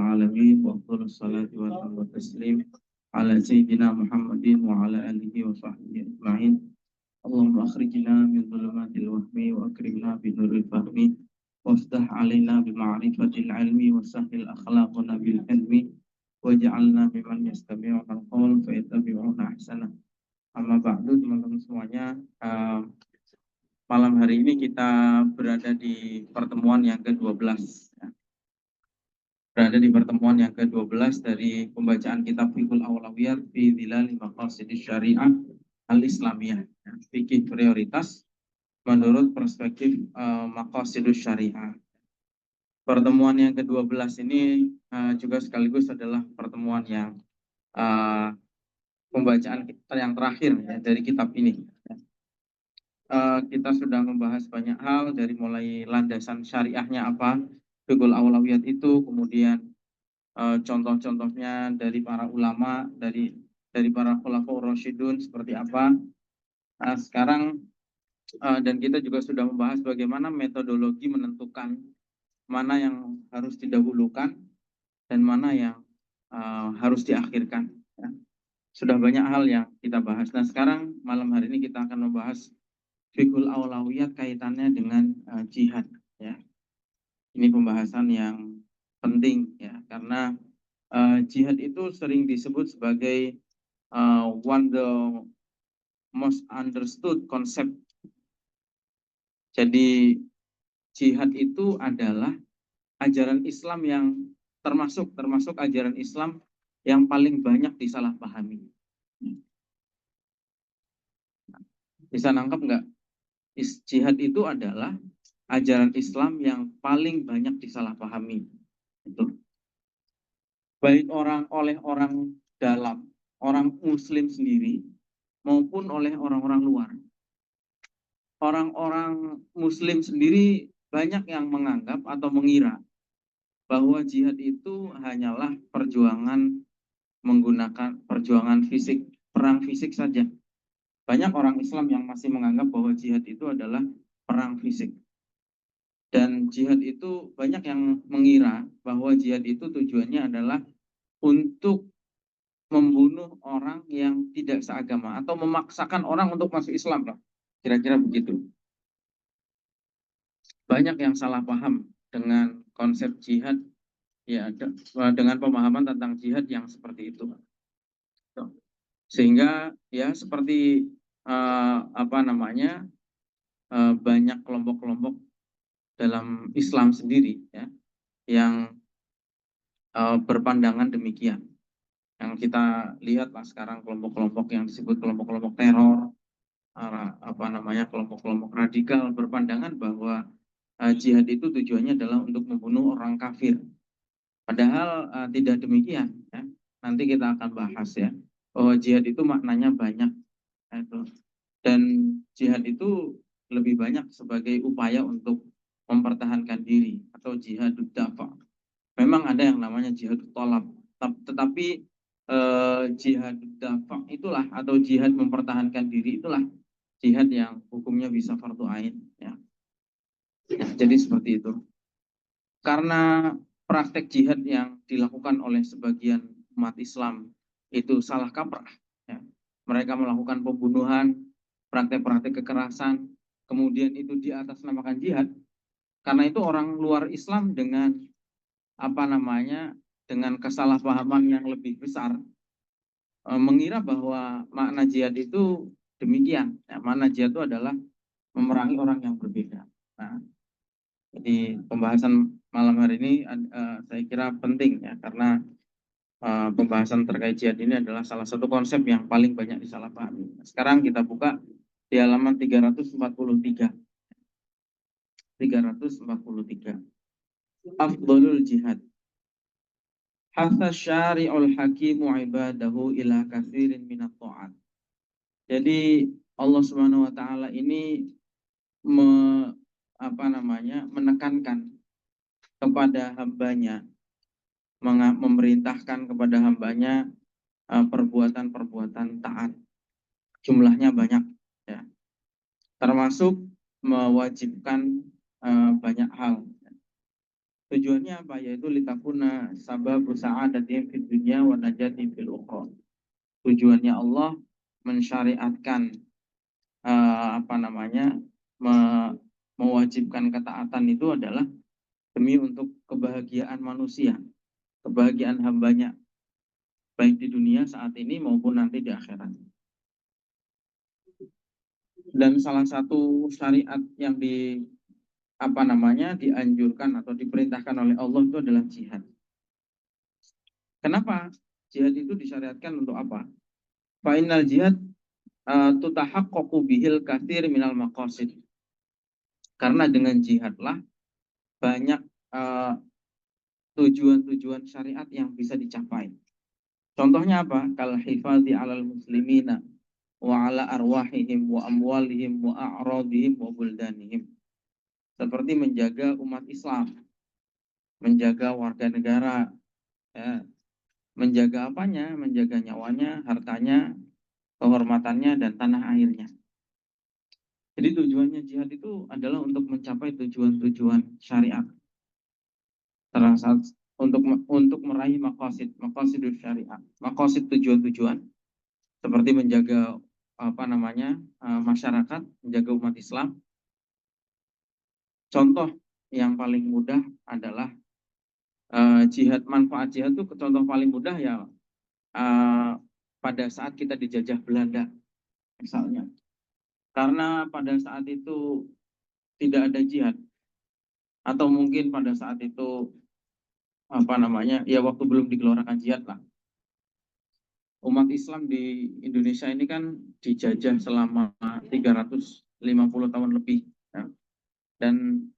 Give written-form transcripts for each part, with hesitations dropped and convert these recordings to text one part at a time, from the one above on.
العالمين وأفضل الصلاة والتسليم على سيدنا محمد وعلى آله وصحبه أجمعين. اللهم أخرجنا من ظلمات الوهم وأكرمنا بنور الفهم وافتح علينا بمعرفة العلم وسهل أخلاقنا بالحلم واجعلنا ممن يستمعون القول فيتبعون أحسنه. Amma ba'du, teman-teman semuanya, malam hari ini kita berada di pertemuan yang ke-12 ya. Berada di pertemuan yang ke-12 dari pembacaan kitab Fiqhul Awlawiyat fi Dhilal Maqasidis Syariah Al-Islamiyah ya. Fikih prioritas menurut perspektif Maqasidus Syariah. Pertemuan yang ke-12 ini juga sekaligus adalah pertemuan yang pembacaan kita yang terakhir ya, dari kitab ini. Kita sudah membahas banyak hal dari mulai landasan syariahnya apa, Fiqhul Awlawiyat itu, kemudian contoh-contohnya dari para ulama, dari para Khulafaur Rasyidun seperti apa. Sekarang dan kita juga sudah membahas bagaimana metodologi menentukan mana yang harus didahulukan dan mana yang harus diakhirkan. Ya. Sudah banyak hal yang kita bahas. Nah, sekarang malam hari ini kita akan membahas Fiqhul Awlawiyat kaitannya dengan jihad. Ya. Ini pembahasan yang penting ya, karena jihad itu sering disebut sebagai one the most understood concept. Jadi jihad itu adalah ajaran Islam yang termasuk ajaran Islam yang paling banyak disalahpahami. Bisa nangkep nggak? Jihad itu adalah ajaran Islam yang paling banyak disalahpahami. Itu baik oleh orang dalam, orang Muslim sendiri, maupun oleh orang-orang luar. Orang-orang Muslim sendiri banyak yang menganggap atau mengira bahwa jihad itu hanyalah perjuangan menggunakan perjuangan fisik, perang fisik saja. Banyak orang Islam yang masih menganggap bahwa jihad itu adalah perang fisik. Dan jihad itu banyak yang mengira bahwa jihad itu tujuannya adalah untuk membunuh orang yang tidak seagama atau memaksakan orang untuk masuk Islam lah. Kira-kira begitu. Banyak yang salah paham dengan konsep jihad ya, dengan pemahaman tentang jihad yang seperti itu. Sehingga ya seperti banyak kelompok-kelompok dalam Islam sendiri ya yang berpandangan demikian. Yang kita lihatlah sekarang kelompok-kelompok yang disebut kelompok-kelompok teror, kelompok-kelompok radikal berpandangan bahwa jihad itu tujuannya adalah untuk membunuh orang kafir. Padahal tidak demikian ya. Nanti kita akan bahas ya bahwa jihad itu maknanya banyak itu. Dan jihad itu lebih banyak sebagai upaya untuk mempertahankan diri atau jihadud dafa. Memang ada yang namanya jihadut tolab, tetapi jihadud dafa itulah atau jihad mempertahankan diri itulah jihad yang hukumnya bisa fardu ain ya. Jadi seperti itu. Karena praktek jihad yang dilakukan oleh sebagian umat Islam itu salah kaprah ya. Mereka melakukan pembunuhan, praktek-praktek kekerasan, kemudian itu di atas namakan jihad. Karena itu orang luar Islam dengan dengan kesalahpahaman yang lebih besar mengira bahwa makna jihad itu demikian ya, makna jihad itu adalah memerangi orang yang berbeda. Nah, jadi pembahasan malam hari ini saya kira penting ya, karena pembahasan terkait jihad ini adalah salah satu konsep yang paling banyak disalahpahami. Sekarang kita buka di halaman 343. 343. Afdhalul jihad. Hatta syari'ul hakimu ibadahu ila katsirin minat ta'at. Jadi Allah Subhanahu wa taala ini menekankan kepada hambanya, memerintahkan kepada hambanya perbuatan-perbuatan taat. Jumlahnya banyak ya. Termasuk mewajibkan banyak hal. Tujuannya apa? Yaitu litakuna sababu sa'adatihim fid dunya wa najatihim fil ukhra. Tujuannya Allah mensyariatkan apa namanya mewajibkan ketaatan itu adalah demi untuk kebahagiaan manusia, kebahagiaan hambanya, baik di dunia saat ini maupun nanti di akhirat. Dan salah satu syariat yang dianjurkan atau diperintahkan oleh Allah itu adalah jihad. Kenapa jihad itu disyariatkan untuk apa? Fa'inal jihad tutahaqqaqu bihil katsir minal maqasid. Karena dengan jihadlah banyak tujuan-tujuan syariat yang bisa dicapai. Contohnya apa? Kal hifadhi 'alal muslimina wa 'ala arwahihim wa amwalihim wa a'radihim wa buldanihim. Seperti menjaga umat Islam, menjaga warga negara, ya, menjaga apanya? Menjaga nyawanya, hartanya, kehormatannya, dan tanah airnya. Jadi tujuannya jihad itu adalah untuk mencapai tujuan-tujuan syariat. Untuk meraih maqasidul syariat, maqasid tujuan-tujuan seperti menjaga masyarakat, menjaga umat Islam. Contoh yang paling mudah adalah jihad. Manfaat jihad itu contoh paling mudah ya pada saat kita dijajah Belanda misalnya. Karena pada saat itu tidak ada jihad, atau mungkin pada saat itu waktu belum digelontorkan jihad lah. Umat Islam di Indonesia ini kan dijajah selama 350 tahun lebih, ya. Dan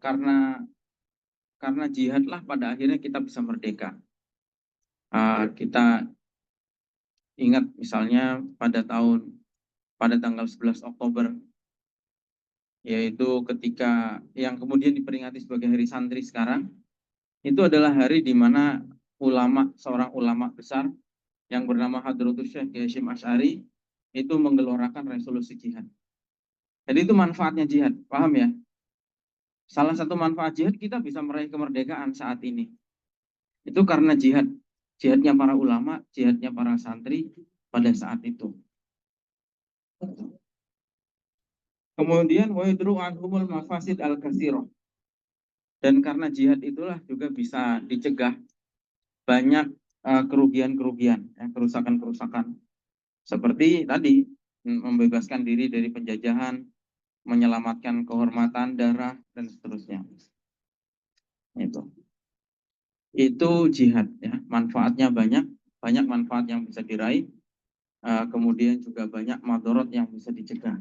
karena jihad lah pada akhirnya kita bisa merdeka. Kita ingat misalnya pada tanggal 11 Oktober, yaitu ketika yang kemudian diperingati sebagai Hari Santri sekarang, itu adalah hari di mana seorang ulama besar yang bernama Hadratus Syekh Hasyim Asy'ari itu menggelorakan resolusi jihad. Jadi itu manfaatnya jihad, paham ya? Salah satu manfaat jihad kita bisa meraih kemerdekaan saat ini. Itu karena jihadnya para ulama, jihadnya para santri pada saat itu. Kemudian wa yadru anhumul mafasid al-katsirah. Dan karena jihad itulah juga bisa dicegah banyak kerugian-kerugian, kerusakan-kerusakan. Seperti tadi, membebaskan diri dari penjajahan, menyelamatkan kehormatan, darah, dan seterusnya. Itu jihad, ya. Manfaatnya banyak manfaat yang bisa diraih, kemudian juga banyak madorot yang bisa dicegah.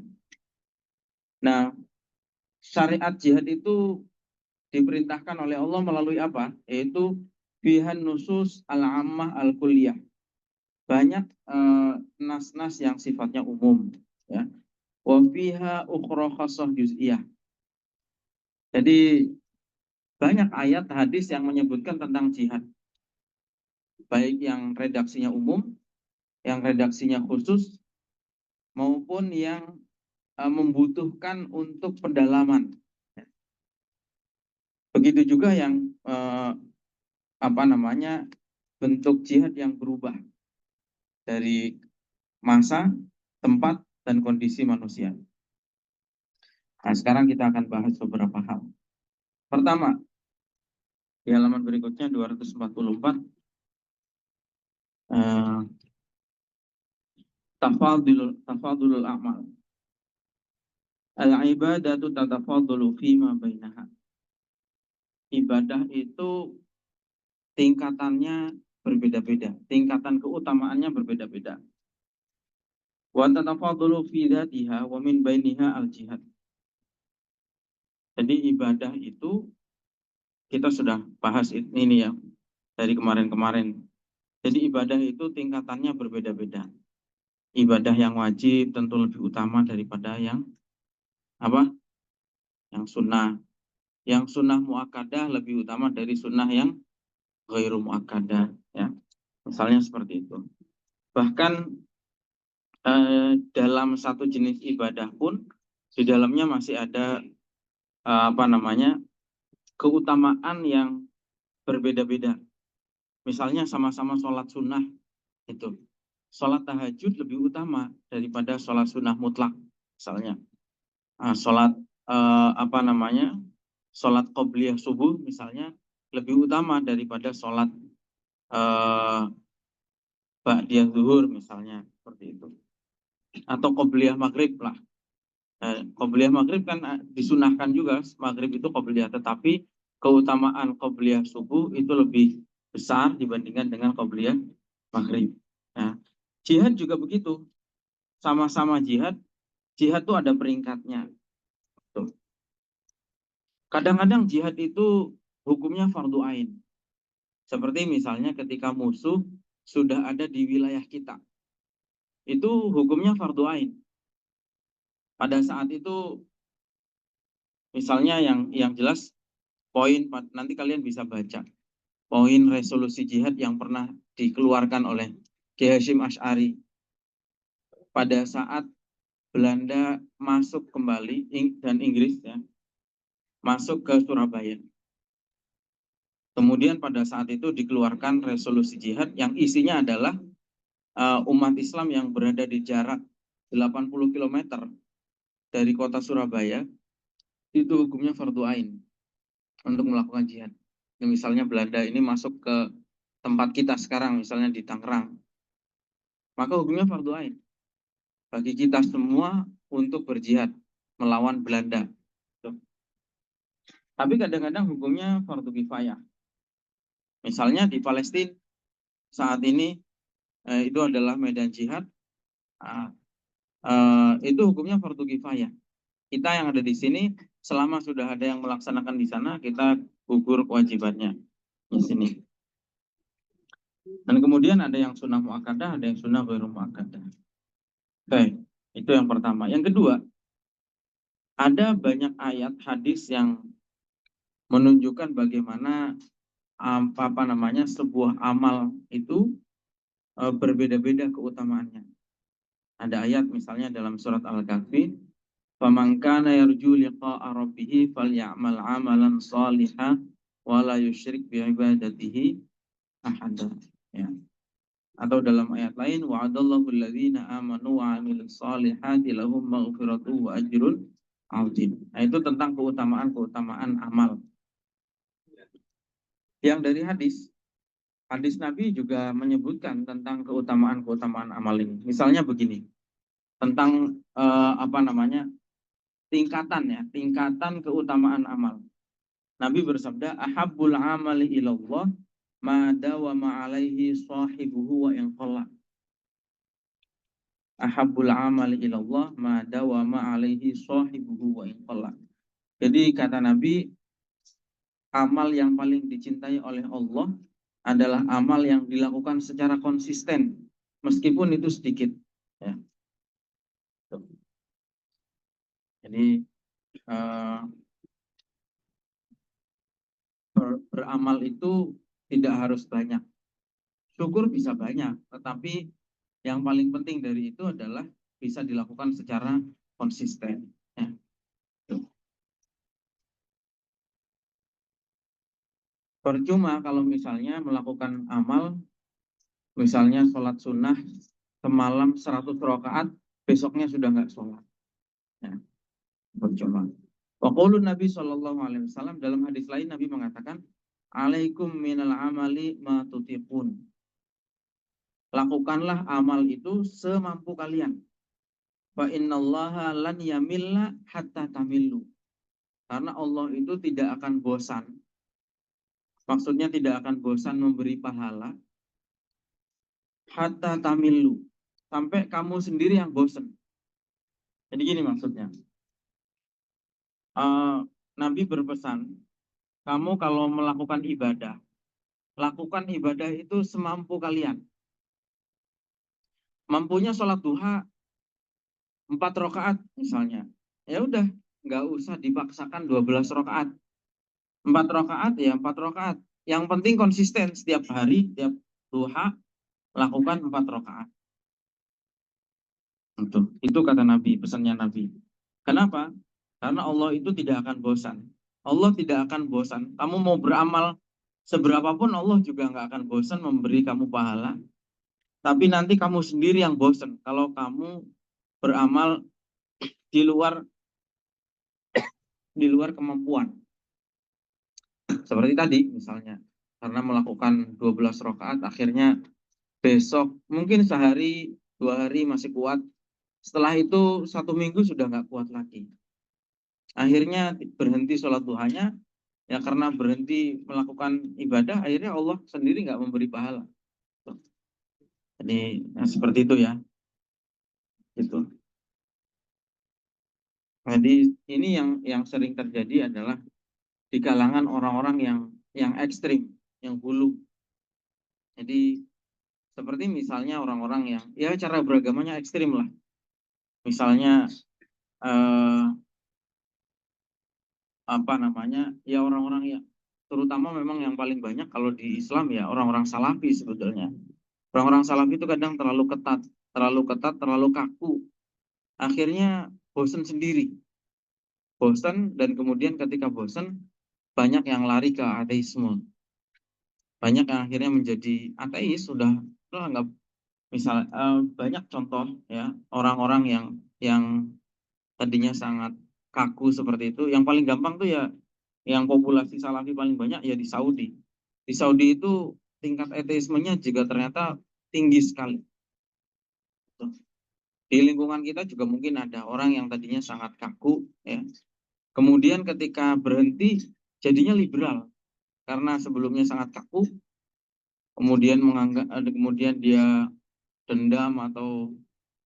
Nah, syariat jihad itu diperintahkan oleh Allah melalui apa? Yaitu fihan nusus al-ammah al-kulliyah. Banyak nas-nas yang sifatnya umum, ya. Wa fiha ukhra khassah juz'iyah. Jadi banyak ayat hadis yang menyebutkan tentang jihad. Baik yang redaksinya umum, yang redaksinya khusus, maupun yang membutuhkan untuk pendalaman. Begitu juga yang bentuk jihad yang berubah dari masa, tempat, dan kondisi manusia. Nah, sekarang kita akan bahas beberapa hal. Pertama, di halaman berikutnya 244, tafadulul a'mal. Al-ibadatu tatafadulu fima bainaha. Ibadah itu tingkatannya berbeda-beda, tingkatan keutamaannya berbeda-beda. Wa tatafadulu fi dzatiha wa min bainiha al-jihad. Jadi ibadah itu kita sudah bahas ini ya dari kemarin-kemarin. Jadi ibadah itu tingkatannya berbeda-beda. Ibadah yang wajib tentu lebih utama daripada yang Yang sunnah. Yang sunnah muakkadah lebih utama dari sunnah yang ghairu muakkadah, ya. Misalnya seperti itu. Bahkan dalam satu jenis ibadah pun di dalamnya masih ada keutamaan yang berbeda-beda. Misalnya sama-sama sholat sunnah, itu sholat tahajud lebih utama daripada sholat sunnah mutlak. Misalnya sholat sholat qobliyah subuh misalnya lebih utama daripada sholat ba'diyah zuhur misalnya, seperti itu. Atau qobliyah maghrib lah. Qobliyah maghrib kan disunahkan juga, maghrib itu qobliyah, tetapi keutamaan qobliyah subuh itu lebih besar dibandingkan dengan qobliyah maghrib. Nah, jihad juga begitu, sama-sama jihad itu ada peringkatnya. Tuh. Kadang-kadang jihad itu hukumnya fardu ain. Seperti misalnya ketika musuh sudah ada di wilayah kita. Itu hukumnya fardu ain. Pada saat itu misalnya yang jelas poin, nanti kalian bisa baca poin resolusi jihad yang pernah dikeluarkan oleh Kiai Hasyim Asy'ari pada saat Belanda masuk kembali dan Inggris ya, masuk ke Surabaya. Kemudian pada saat itu dikeluarkan resolusi jihad yang isinya adalah umat Islam yang berada di jarak 80 km dari kota Surabaya itu hukumnya fardu ain untuk melakukan jihad. Misalnya Belanda ini masuk ke tempat kita sekarang, misalnya di Tangerang, maka hukumnya fardu ain bagi kita semua untuk berjihad melawan Belanda. Tapi kadang-kadang hukumnya fardu kifayah. Misalnya di Palestina saat ini itu adalah medan jihad, itu hukumnya fardu kifayah. Kita yang ada di sini, selama sudah ada yang melaksanakan di sana, kita gugur kewajibannya di sini. Dan kemudian ada yang sunnah muakkadah, ada yang sunnah ghairu muakkadah. Oke, itu yang pertama. Yang kedua, ada banyak ayat hadis yang menunjukkan bagaimana sebuah amal itu berbeda-beda keutamaannya. Ada ayat misalnya dalam surat Al-Kahfi, "Faman kana yarju liqa'a rabbih falyamal 'amalan shalihan wa la yusyrik bi ibadatihi ahada." Ya. Atau dalam ayat lain, wa'adallahu alladhina amanu wa 'amilus shalihati lahum maghfiratu wa ajrun 'azim. Nah, itu tentang keutamaan amal. Yang dari hadis Nabi juga menyebutkan tentang keutamaan amal ini. Misalnya begini, tentang tingkatan keutamaan amal. Nabi bersabda, ahabbul amali ilallah ma dawama alaihi sahibuhu wa in qalla. Ahabbul amali ilallah ma dawama alaihi sahibuhu wa in qalla. Jadi kata Nabi, amal yang paling dicintai oleh Allah adalah amal yang dilakukan secara konsisten meskipun itu sedikit. Ya. Jadi beramal itu tidak harus banyak. Syukur bisa banyak, tetapi yang paling penting dari itu adalah bisa dilakukan secara konsisten. Ya. Percuma kalau misalnya melakukan amal, misalnya sholat sunnah semalam 100 rakaat, besoknya sudah nggak sholat. Ya. Percuma. Waqaulun Nabi SAW dalam hadis lain Nabi mengatakan, alaikum minal amali ma tutiqun. Lakukanlah amal itu semampu kalian. Fa innallaha lan yamilla hatta tamillu. Karena Allah itu tidak akan bosan. Maksudnya tidak akan bosan memberi pahala hatta tamillu. Sampai kamu sendiri yang bosan. Jadi gini maksudnya. Nabi berpesan, kamu kalau melakukan ibadah, lakukan ibadah itu semampu kalian. Mampunya sholat duha 4 rakaat misalnya. Ya udah, nggak usah dipaksakan 12 rakaat. 4 rakaat ya 4 rakaat. Yang penting konsisten setiap hari, setiap duha lakukan 4 rakaat. Itu kata Nabi, pesannya Nabi. Kenapa? Karena Allah itu tidak akan bosan. Allah tidak akan bosan. Kamu mau beramal seberapapun Allah juga nggak akan bosan memberi kamu pahala. Tapi nanti kamu sendiri yang bosan kalau kamu beramal di luar kemampuan. Seperti tadi misalnya, karena melakukan 12 rakaat akhirnya besok mungkin sehari 2 hari masih kuat, setelah itu 1 minggu sudah nggak kuat lagi, akhirnya berhenti sholat duhanya, ya karena berhenti melakukan ibadah akhirnya Allah sendiri nggak memberi pahala. Jadi seperti itu ya, gitu. Jadi ini yang sering terjadi adalah di kalangan orang-orang yang ekstrim, yang hulu. Jadi seperti misalnya orang-orang yang ya cara beragamanya ekstrim lah. Misalnya eh, apa namanya, ya orang-orang yang terutama memang yang paling banyak kalau di Islam ya orang-orang Salafi sebetulnya. Orang-orang Salafi itu kadang terlalu ketat, terlalu kaku. Akhirnya bosan sendiri, bosan, dan kemudian ketika bosan banyak yang lari ke ateisme, banyak yang akhirnya menjadi ateis, sudah nggak. Misal banyak contoh ya orang-orang yang tadinya sangat kaku seperti itu. Yang paling gampang tuh ya yang populasi Salafi paling banyak ya di Saudi. Di Saudi itu tingkat ateismenya juga ternyata tinggi sekali. Di lingkungan kita juga mungkin ada orang yang tadinya sangat kaku ya. Kemudian ketika berhenti jadinya liberal karena sebelumnya sangat kaku, kemudian kemudian dia dendam atau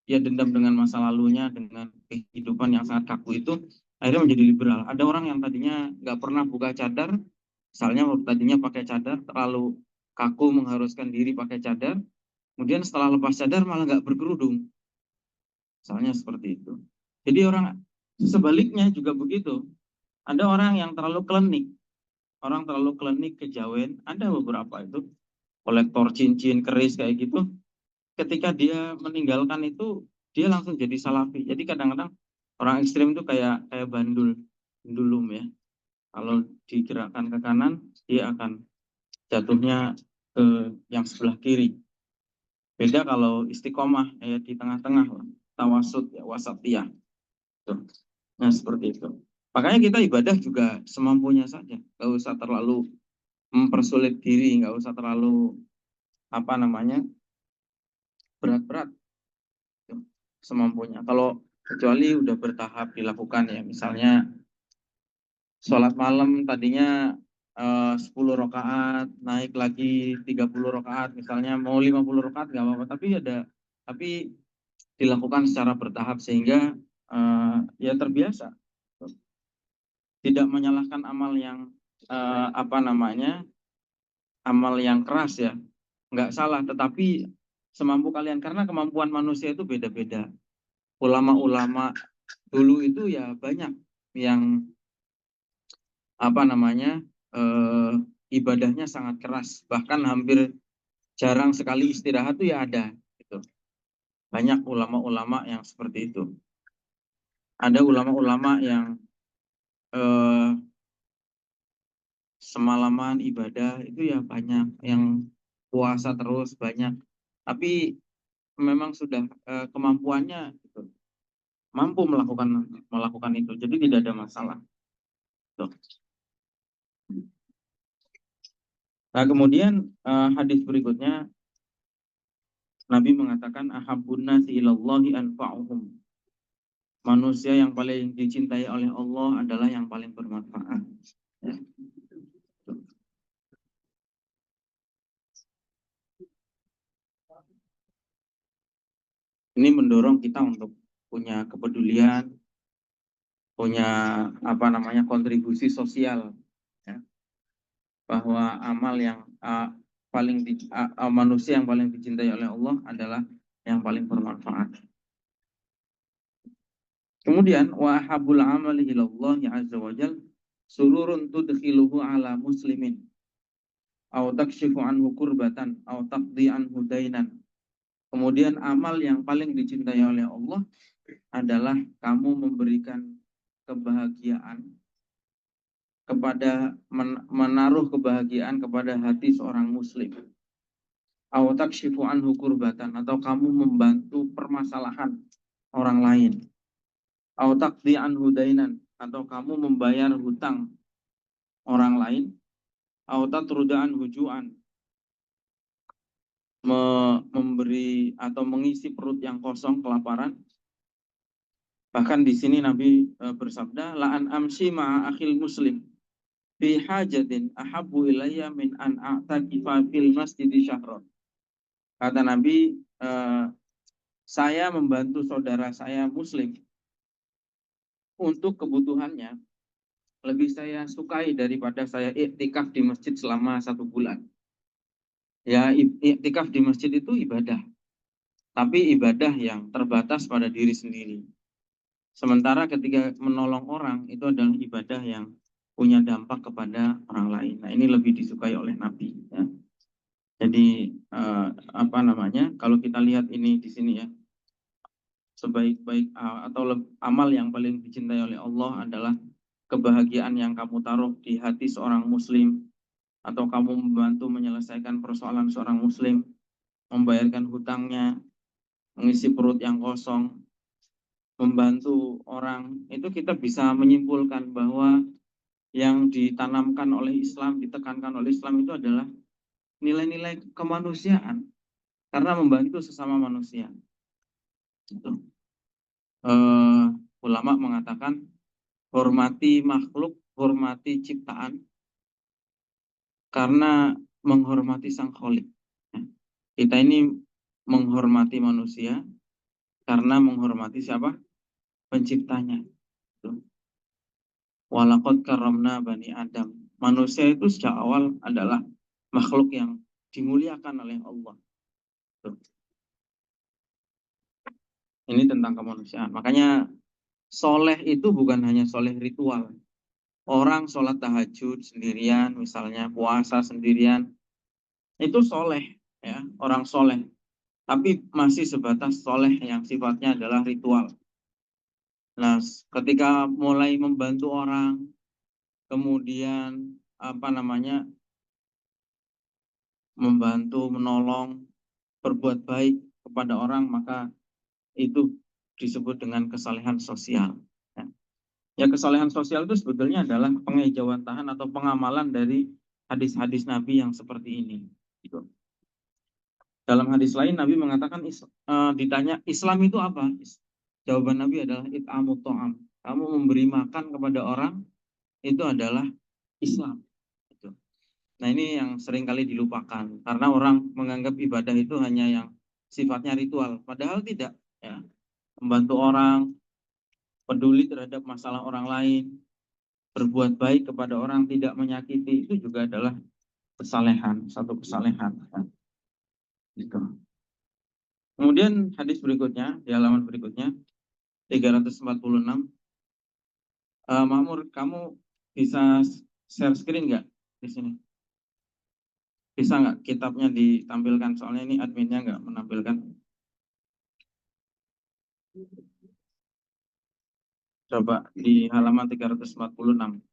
ya dendam dengan masa lalunya, dengan kehidupan yang sangat kaku itu, akhirnya menjadi liberal. Ada orang yang tadinya nggak pernah buka cadar, misalnya tadinya pakai cadar, terlalu kaku mengharuskan diri pakai cadar, kemudian setelah lepas cadar malah nggak berkerudung, misalnya seperti itu. Jadi orang sebaliknya juga begitu. Ada orang yang terlalu klinik, kejawen, ada beberapa itu kolektor cincin keris kayak gitu. Ketika dia meninggalkan itu, dia langsung jadi salafi. Jadi kadang-kadang orang ekstrim itu kayak kayak bandulum ya. Kalau digerakkan ke kanan, dia akan jatuhnya ke yang sebelah kiri. Beda kalau istiqomah ya di tengah-tengah, tawasud ya, wasatiyah. Tuh. Nah seperti itu. Makanya kita ibadah juga semampunya saja, nggak usah terlalu mempersulit diri, nggak usah terlalu apa namanya berat-berat, semampunya. Kalau kecuali udah bertahap dilakukan ya, misalnya sholat malam tadinya 10 rakaat, naik lagi 30 rakaat, misalnya mau 50 rakaat nggak apa-apa, tapi dilakukan secara bertahap sehingga ya terbiasa. Tidak menyalahkan amal yang apa namanya, amal yang keras ya, nggak salah, tetapi semampu kalian, karena kemampuan manusia itu beda-beda. Ulama-ulama dulu itu ya banyak yang apa namanya ibadahnya sangat keras, bahkan hampir jarang sekali istirahat tuh ya ada gitu. Banyak ulama-ulama yang seperti itu. Ada ulama-ulama yang eh, semalaman ibadah itu ya banyak, yang puasa terus banyak, tapi memang sudah kemampuannya gitu, mampu melakukan melakukan itu, jadi tidak ada masalah tuh. Nah kemudian hadis berikutnya Nabi mengatakan ahabbun nasi ilallahi anfa'uhum, manusia yang paling dicintai oleh Allah adalah yang paling bermanfaat ya. Ini mendorong kita untuk punya kepedulian, punya apa namanya kontribusi sosial ya. Bahwa amal yang manusia yang paling dicintai oleh Allah adalah yang paling bermanfaat. Kemudian wa habul amali ilallah azza wajal sururun tudkhiluhu ala muslimin au takshifu anhu kurbatan au taqdi anhu dainan. Kemudian amal yang paling dicintai oleh Allah adalah kamu memberikan kebahagiaan kepada menaruh kebahagiaan kepada hati seorang muslim. Aw takshifu anhu kurbatan, atau kamu membantu permasalahan orang lain. Aw taqdi anhu dainan, atau kamu membayar hutang orang lain. Aw tatruda anhu ju'an, memberi atau mengisi perut yang kosong kelaparan. Bahkan di sini Nabi bersabda, la an amshi ma'a akhil muslim fi hajatin ahabbu ilayya min an a'takifa fil masjidi syahran. Kata Nabi, saya membantu saudara saya muslim untuk kebutuhannya lebih saya sukai daripada saya iktikaf di masjid selama 1 bulan. Ya, iktikaf di masjid itu ibadah, tapi ibadah yang terbatas pada diri sendiri. Sementara ketika menolong orang itu adalah ibadah yang punya dampak kepada orang lain. Nah, ini lebih disukai oleh Nabi. Ya. Jadi kalau kita lihat ini di sini ya, sebaik-baik atau amal yang paling dicintai oleh Allah adalah kebahagiaan yang kamu taruh di hati seorang muslim, atau kamu membantu menyelesaikan persoalan seorang muslim, membayarkan hutangnya, mengisi perut yang kosong, membantu orang. Itu kita bisa menyimpulkan bahwa yang ditanamkan oleh Islam, ditekankan oleh Islam itu adalah nilai-nilai kemanusiaan, karena membantu sesama manusia. Gitu. Ulama mengatakan hormati makhluk, hormati ciptaan, karena menghormati sang Khalik. Kita ini menghormati manusia karena menghormati siapa? Penciptanya. Walaqad karramna bani Adam. Manusia itu sejak awal adalah makhluk yang dimuliakan oleh Allah. Ini tentang kemanusiaan. Makanya soleh itu bukan hanya soleh ritual. Orang sholat tahajud sendirian, misalnya puasa sendirian, itu soleh, ya, orang soleh. Tapi masih sebatas soleh yang sifatnya adalah ritual. Nah, ketika mulai membantu orang, kemudian membantu, menolong, berbuat baik kepada orang, maka itu disebut dengan kesalehan sosial. Ya, kesalehan sosial itu sebetulnya adalah pengejawantahan atau pengamalan dari hadis-hadis Nabi yang seperti ini. Gitu. Dalam hadis lain Nabi mengatakan, ditanya Islam itu apa? Jawaban Nabi adalah it'amut ta'am. Kamu memberi makan kepada orang, itu adalah Islam. Gitu. Nah, ini yang seringkali dilupakan karena orang menganggap ibadah itu hanya yang sifatnya ritual, padahal tidak. Ya. Membantu orang, peduli terhadap masalah orang lain, berbuat baik kepada orang, tidak menyakiti, itu juga adalah kesalehan, satu kesalehan. Gitu. Kemudian hadis berikutnya, di halaman berikutnya, 346. Makmur, kamu bisa share screen nggak di sini? Bisa nggak kitabnya ditampilkan? Soalnya ini adminnya nggak menampilkan. Coba di halaman 346.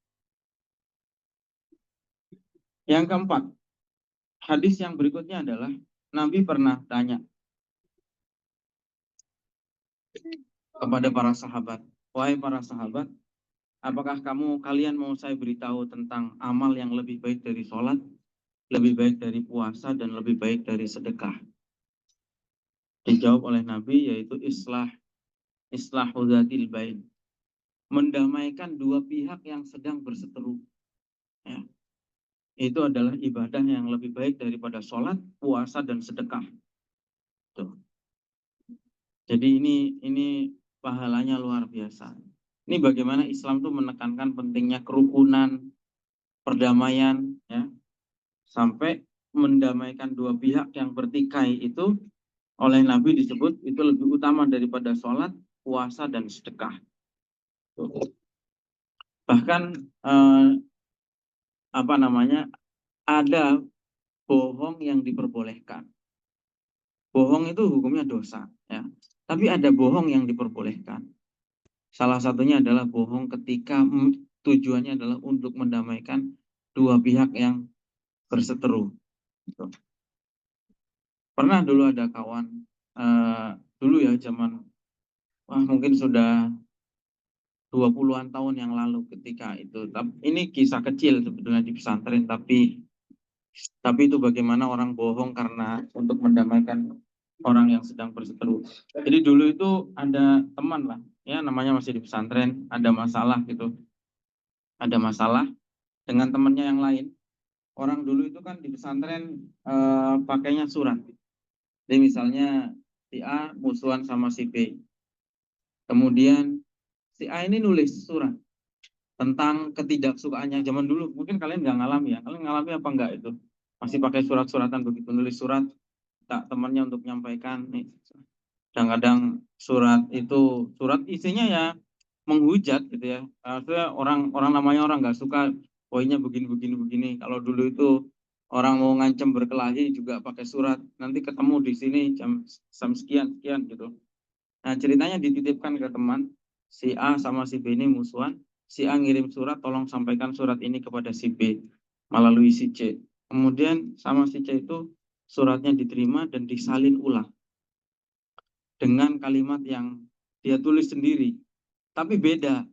Yang keempat, hadis yang berikutnya adalah Nabi pernah tanya kepada para sahabat, wahai para sahabat, apakah kalian mau saya beritahu tentang amal yang lebih baik dari sholat, lebih baik dari puasa, dan lebih baik dari sedekah? Dijawab oleh Nabi, yaitu islahu dzatil bain, mendamaikan dua pihak yang sedang berseteru. Ya. Itu adalah ibadah yang lebih baik daripada sholat, puasa, dan sedekah. Tuh. Jadi ini pahalanya luar biasa. Ini bagaimana Islam tuh menekankan pentingnya kerukunan, perdamaian, ya, sampai mendamaikan dua pihak yang bertikai itu oleh Nabi disebut itu lebih utama daripada sholat, puasa, dan sedekah. Bahkan ada bohong yang diperbolehkan. Bohong itu hukumnya dosa, ya. Tapi ada bohong yang diperbolehkan. Salah satunya adalah bohong ketika tujuannya adalah untuk mendamaikan dua pihak yang berseteru. Gitu. Pernah dulu ada kawan, dulu ya zaman, mungkin sudah 20-an tahun yang lalu ketika itu. Ini kisah kecil sebetulnya di pesantren, tapi itu bagaimana orang bohong karena untuk mendamaikan orang yang sedang berseteru. Jadi dulu itu ada teman lah, ya namanya masih di pesantren, ada masalah gitu. Ada masalah dengan temannya yang lain. Orang dulu itu kan di pesantren pakainya surat. Jadi misalnya si A musuhan sama si B. Kemudian si A ini nulis surat tentang ketidaksukaannya zaman dulu. Mungkin kalian nggak ngalami ya. Kalian ngalami apa enggak itu? Masih pakai surat-suratan begitu, nulis surat tak temannya untuk menyampaikan nih. Kadang-kadang surat isinya ya menghujat gitu ya. Maksudnya orang namanya orang nggak suka poinnya begini. Kalau dulu itu orang mau ngancam berkelahi juga pakai surat. Nanti ketemu di sini jam sekian gitu. Nah ceritanya dititipkan ke teman, si A sama si B ini musuhan. Si A ngirim surat, tolong sampaikan surat ini kepada si B melalui si C. Kemudian sama si C itu suratnya diterima dan disalin ulang dengan kalimat yang dia tulis sendiri. Tapi beda,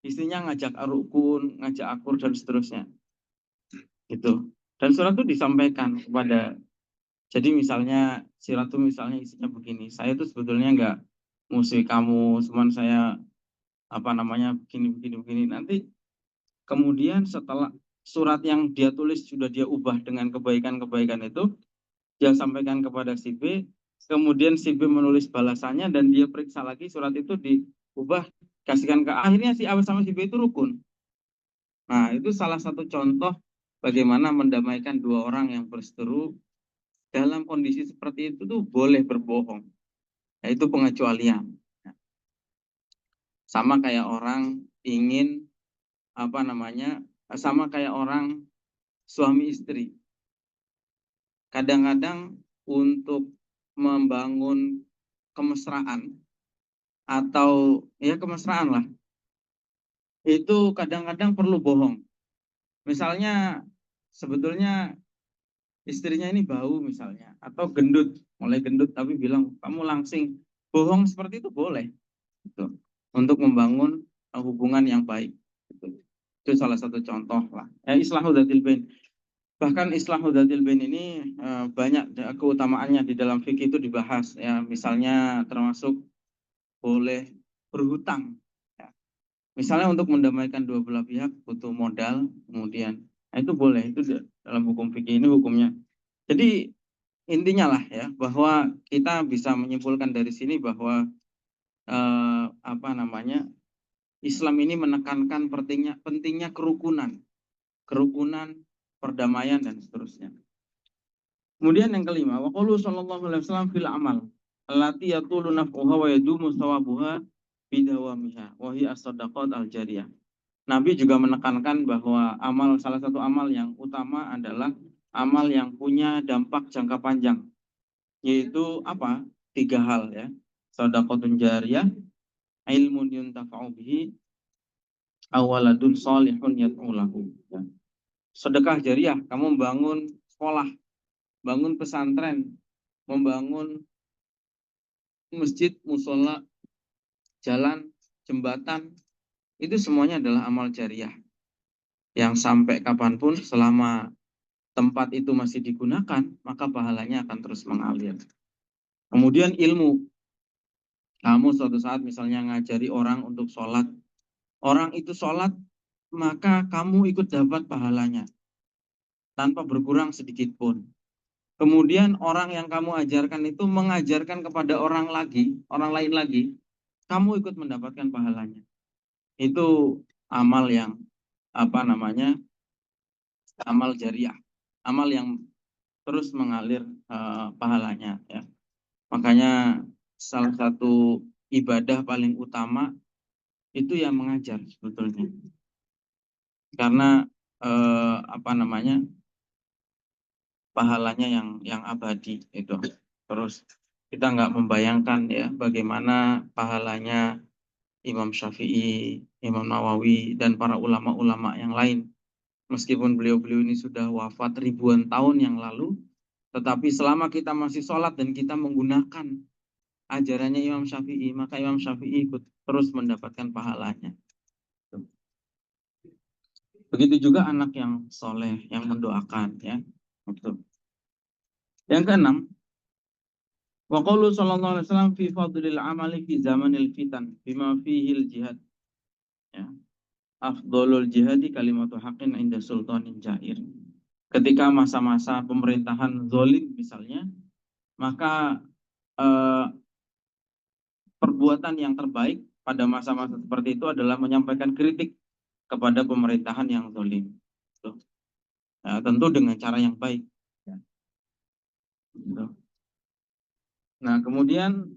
isinya ngajak rukun, ngajak akur dan seterusnya. Gitu. Dan surat itu disampaikan kepada, jadi misalnya surat itu misalnya isinya begini, saya itu sebetulnya nggak musuh kamu, cuman saya begini. Nanti kemudian setelah surat yang dia tulis sudah dia ubah dengan kebaikan-kebaikan itu, dia sampaikan kepada si B, kemudian si B menulis balasannya dan dia periksa lagi surat itu diubah, kasihkan ke, akhirnya si A sama si B itu rukun. Nah, itu salah satu contoh bagaimana mendamaikan dua orang yang berseteru dalam kondisi seperti itu tuh boleh berbohong. Yaitu pengecualian. Sama kayak orang ingin sama kayak orang suami istri. Kadang-kadang untuk membangun kemesraan atau ya kemesraan lah, itu kadang-kadang perlu bohong. Misalnya sebetulnya istrinya ini bau misalnya, atau gendut, mulai gendut tapi bilang kamu langsing. Bohong seperti itu boleh, gitu, untuk membangun hubungan yang baik. Gitu. Itu salah satu contoh lah. Islahu dzatil bain. Bahkan islahu dzatil bain ini banyak keutamaannya di dalam fikih itu dibahas. Ya, misalnya termasuk boleh berhutang. Ya. Misalnya untuk mendamaikan dua belah pihak butuh modal, kemudian itu boleh, itu dalam hukum fikih ini hukumnya. Jadi intinya lah ya bahwa kita bisa menyimpulkan dari sini bahwa Islam ini menekankan pentingnya kerukunan, perdamaian dan seterusnya. Kemudian yang kelima, wa qaulu sallallahu alaihi wasallam fil amal allati yatulu naf'uha wa yadumu thawabuha bidawamiha wa hiya as-shadaqat al-jariyah. Nabi juga menekankan bahwa salah satu amal yang utama adalah amal yang punya dampak jangka panjang, yaitu apa? 3 hal ya. Shadaqatun jariyah, ilmun yuntafa'u bihi, awaladun sholihun yad'u lahu. Ya. Sedekah jariah, kamu membangun sekolah, bangun pesantren, membangun masjid, musola, jalan, jembatan, itu semuanya adalah amal jariah yang sampai kapanpun selama tempat itu masih digunakan, maka pahalanya akan terus mengalir. Kemudian ilmu, kamu suatu saat misalnya ngajari orang untuk sholat, orang itu sholat, maka kamu ikut dapat pahalanya tanpa berkurang sedikit pun. Kemudian orang yang kamu ajarkan itu mengajarkan kepada orang lain lagi, kamu ikut mendapatkan pahalanya. Itu amal yang amal jariah, amal yang terus mengalir pahalanya. Ya. Makanya salah satu ibadah paling utama itu yang mengajar sebetulnya, karena pahalanya yang abadi itu. Terus kita nggak membayangkan ya bagaimana pahalanya Imam Syafi'i, Imam Nawawi, dan para ulama-ulama yang lain. Meskipun beliau-beliau ini sudah wafat ribuan tahun yang lalu, tetapi selama kita masih sholat dan kita menggunakan ajarannya Imam Syafi'i, maka Imam Syafi'i ikut terus mendapatkan pahalanya. Begitu juga anak yang soleh, yang mendoakan, ya. Betul. Yang keenam, wa qaulu sallallahu alaihi wasallam fi fadlil amali fi zamanil fitan bima fihil jihad. Ya. Afdolul jihadi kalimatu haqqin inda sultanin jair. Ketika masa-masa pemerintahan zalim misalnya, maka perbuatan yang terbaik pada masa-masa seperti itu adalah menyampaikan kritik kepada pemerintahan yang zalim. Nah, tentu dengan cara yang baik. Nah, kemudian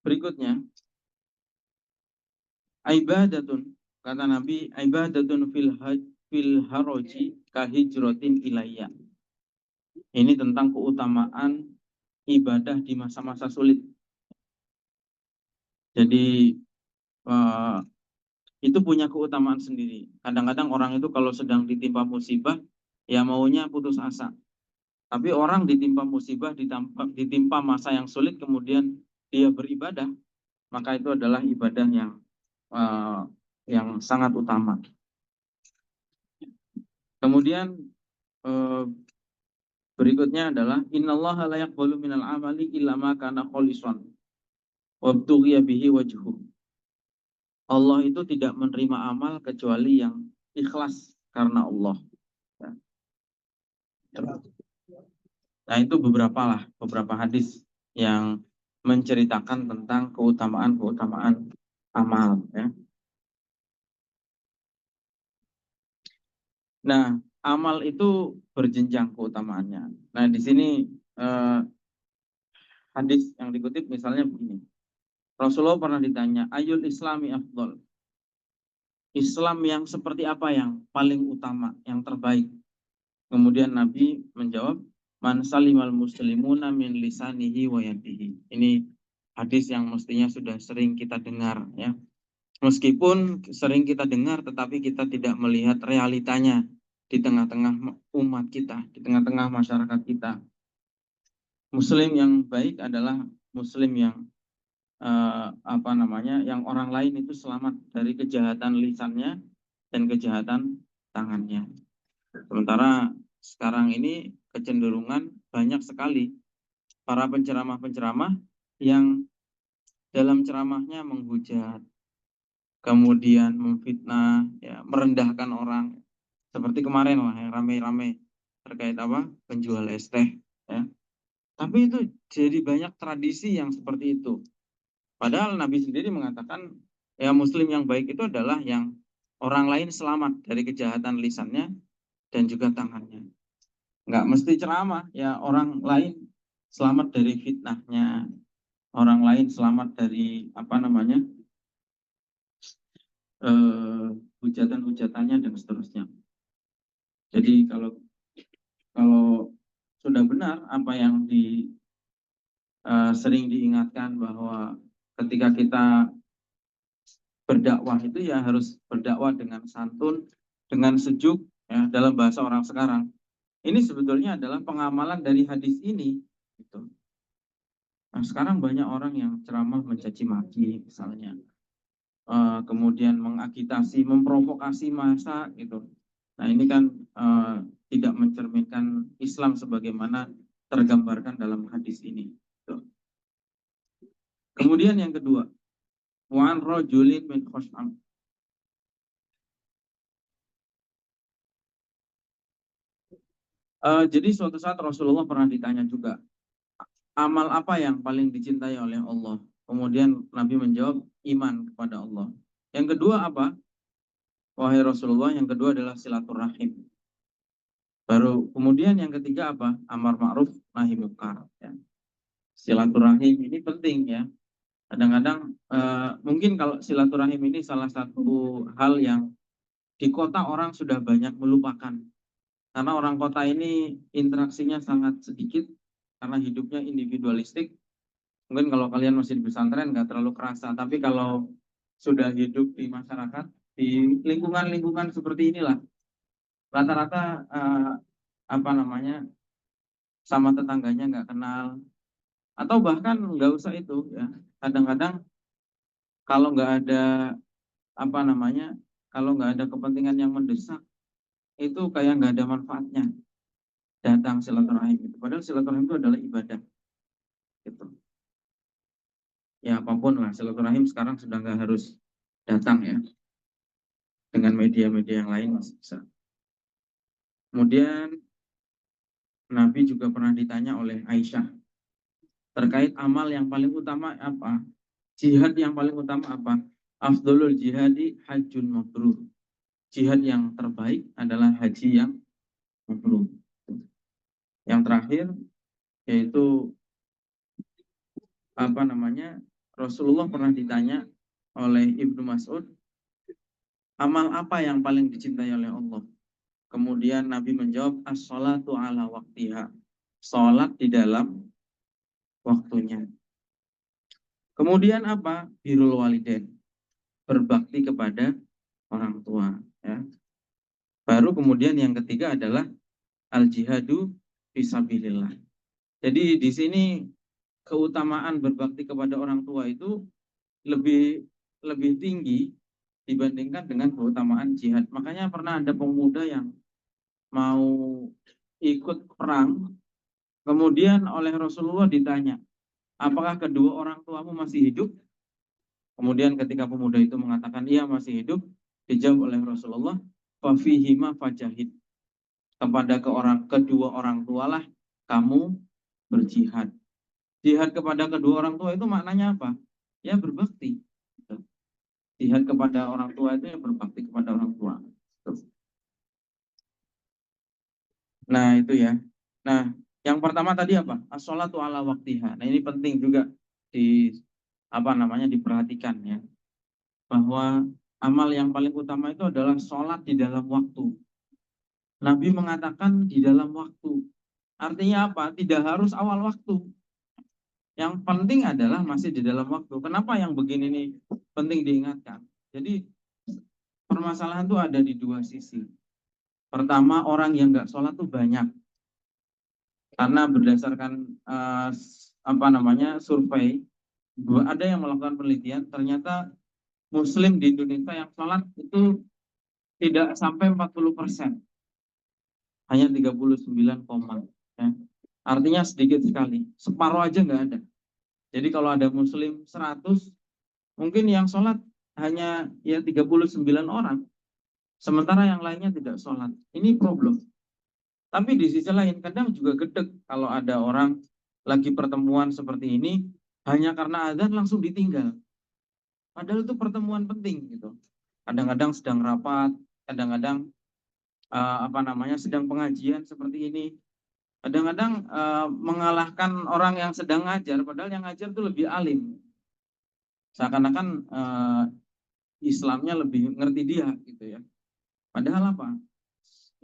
berikutnya, ibadatun, kata Nabi, ibadatun fil haroji kahijrotin ilayya. Ini tentang keutamaan ibadah di masa-masa sulit. Jadi itu punya keutamaan sendiri. Kadang-kadang orang itu kalau sedang ditimpa musibah, ya maunya putus asa. Tapi orang ditimpa musibah, ditimpa masa yang sulit, kemudian dia beribadah, maka itu adalah ibadah yang sangat utama. Kemudian berikutnya adalah innallaha la yaqbalu minal amali illa ma kana kholisan wabtughiya bihi wajhuh. Allah itu tidak menerima amal kecuali yang ikhlas karena Allah. Nah, itu beberapa hadis yang menceritakan tentang keutamaan amal, ya. Nah, amal itu berjenjang keutamaannya. Nah, di sini hadis yang dikutip misalnya begini. Rasulullah pernah ditanya, ayul islami afdol. Islam yang seperti apa yang paling utama, yang terbaik? Kemudian Nabi menjawab, man salimal muslimuna min lisanihi wa yadihi. Ini hadis yang mestinya sudah sering kita dengar, ya. Meskipun sering kita dengar, tetapi kita tidak melihat realitanya di tengah-tengah umat kita, di tengah-tengah masyarakat kita. Muslim yang baik adalah Muslim yang yang orang lain itu selamat dari kejahatan lisannya dan kejahatan tangannya. Sementara sekarang ini kecenderungan banyak sekali para penceramah-penceramah yang dalam ceramahnya menghujat, kemudian memfitnah, ya, merendahkan orang. Seperti kemarin lah yang rame-rame terkait penjual es teh, ya. Tapi itu jadi banyak tradisi yang seperti itu. Padahal Nabi sendiri mengatakan, ya, Muslim yang baik itu adalah yang orang lain selamat dari kejahatan lisannya dan juga tangannya. Nggak mesti ceramah, ya, orang lain selamat dari fitnahnya, orang lain selamat dari hujatan-hujatannya dan seterusnya. Jadi kalau sudah benar apa yang sering diingatkan bahwa ketika kita berdakwah itu ya harus berdakwah dengan santun, dengan sejuk, ya, dalam bahasa orang sekarang. Ini sebetulnya adalah pengamalan dari hadis ini, gitu. Nah, sekarang banyak orang yang ceramah mencaci maki misalnya, kemudian mengagitasi, memprovokasi massa, gitu. Nah, ini kan tidak mencerminkan Islam sebagaimana tergambarkan dalam hadis ini, gitu. Kemudian yang kedua, wa'an rajulin min khos'am. Jadi suatu saat Rasulullah pernah ditanya juga, amal apa yang paling dicintai oleh Allah? Kemudian Nabi menjawab, iman kepada Allah. Yang kedua apa? Wahai Rasulullah, yang kedua adalah silaturahim. Baru kemudian yang ketiga apa? Amar ma'ruf nahi munkar, ya. Silaturahim ini penting, ya. Kadang-kadang mungkin kalau silaturahim ini salah satu hal yang di kota orang sudah banyak melupakan. Karena orang kota ini interaksinya sangat sedikit karena hidupnya individualistik. Mungkin kalau kalian masih di pesantren nggak terlalu kerasa, tapi kalau sudah hidup di masyarakat, di lingkungan-lingkungan seperti inilah, rata-rata apa namanya, sama tetangganya nggak kenal, atau bahkan nggak usah itu ya. Kadang-kadang kalau nggak ada apa namanya, kalau nggak ada kepentingan yang mendesak, itu kayak nggak ada manfaatnya datang silaturahim itu. Padahal silaturahim itu adalah ibadah gitu. Ya apapun lah, silaturahim sekarang sudah nggak harus datang ya, dengan media-media yang lain masih bisa. Kemudian Nabi juga pernah ditanya oleh Aisyah terkait amal yang paling utama apa, jihad yang paling utama apa. Afdolul jihadi hajjun mabrur, jihad yang terbaik adalah haji yang mabrur. Yang terakhir yaitu apa namanya, Rasulullah pernah ditanya oleh Ibnu Mas'ud, amal apa yang paling dicintai oleh Allah. Kemudian Nabi menjawab, as-sholatu ala waktiha, sholat di dalam waktunya. Kemudian apa? Birrul walidain, berbakti kepada orang tua ya. Baru kemudian yang ketiga adalah al jihadu fisabilillah. Jadi di sini keutamaan berbakti kepada orang tua itu lebih lebih tinggi dibandingkan dengan keutamaan jihad. Makanya pernah ada pemuda yang mau ikut perang, kemudian oleh Rasulullah ditanya, apakah kedua orang tuamu masih hidup? Kemudian ketika pemuda itu mengatakan iya masih hidup, dijawab oleh Rasulullah, fafihima fajahid, kepada kedua orang tualah kamu berjihad. Jihad kepada kedua orang tua itu maknanya apa? Ya berbakti. Jihad kepada orang tua itu ya berbakti kepada orang tua. Nah itu ya. Nah yang pertama tadi apa? As-sholatu ala waktiha. Nah ini penting juga di apa namanya diperhatikan ya, bahwa amal yang paling utama itu adalah sholat di dalam waktu. Nabi mengatakan di dalam waktu. Artinya apa? Tidak harus awal waktu. Yang penting adalah masih di dalam waktu. Kenapa yang begini nih penting diingatkan? Jadi permasalahan itu ada di dua sisi. Pertama, orang yang nggak sholat tuh banyak. Karena berdasarkan apa namanya survei, ada yang melakukan penelitian, ternyata Muslim di Indonesia yang sholat itu tidak sampai 40%, hanya 39, ya. Artinya sedikit sekali, separuh aja nggak ada. Jadi kalau ada Muslim 100, mungkin yang sholat hanya ya 39 orang, sementara yang lainnya tidak sholat. Ini problem. Tapi di sisi lain kadang juga gedek kalau ada orang lagi pertemuan seperti ini hanya karena azan langsung ditinggal. Padahal itu pertemuan penting gitu. Kadang-kadang sedang rapat, kadang-kadang apa namanya sedang pengajian seperti ini. Kadang-kadang mengalahkan orang yang sedang ngajar, padahal yang ngajar itu lebih alim. Seakan-akan Islamnya lebih ngerti dia gitu ya. Padahal apa?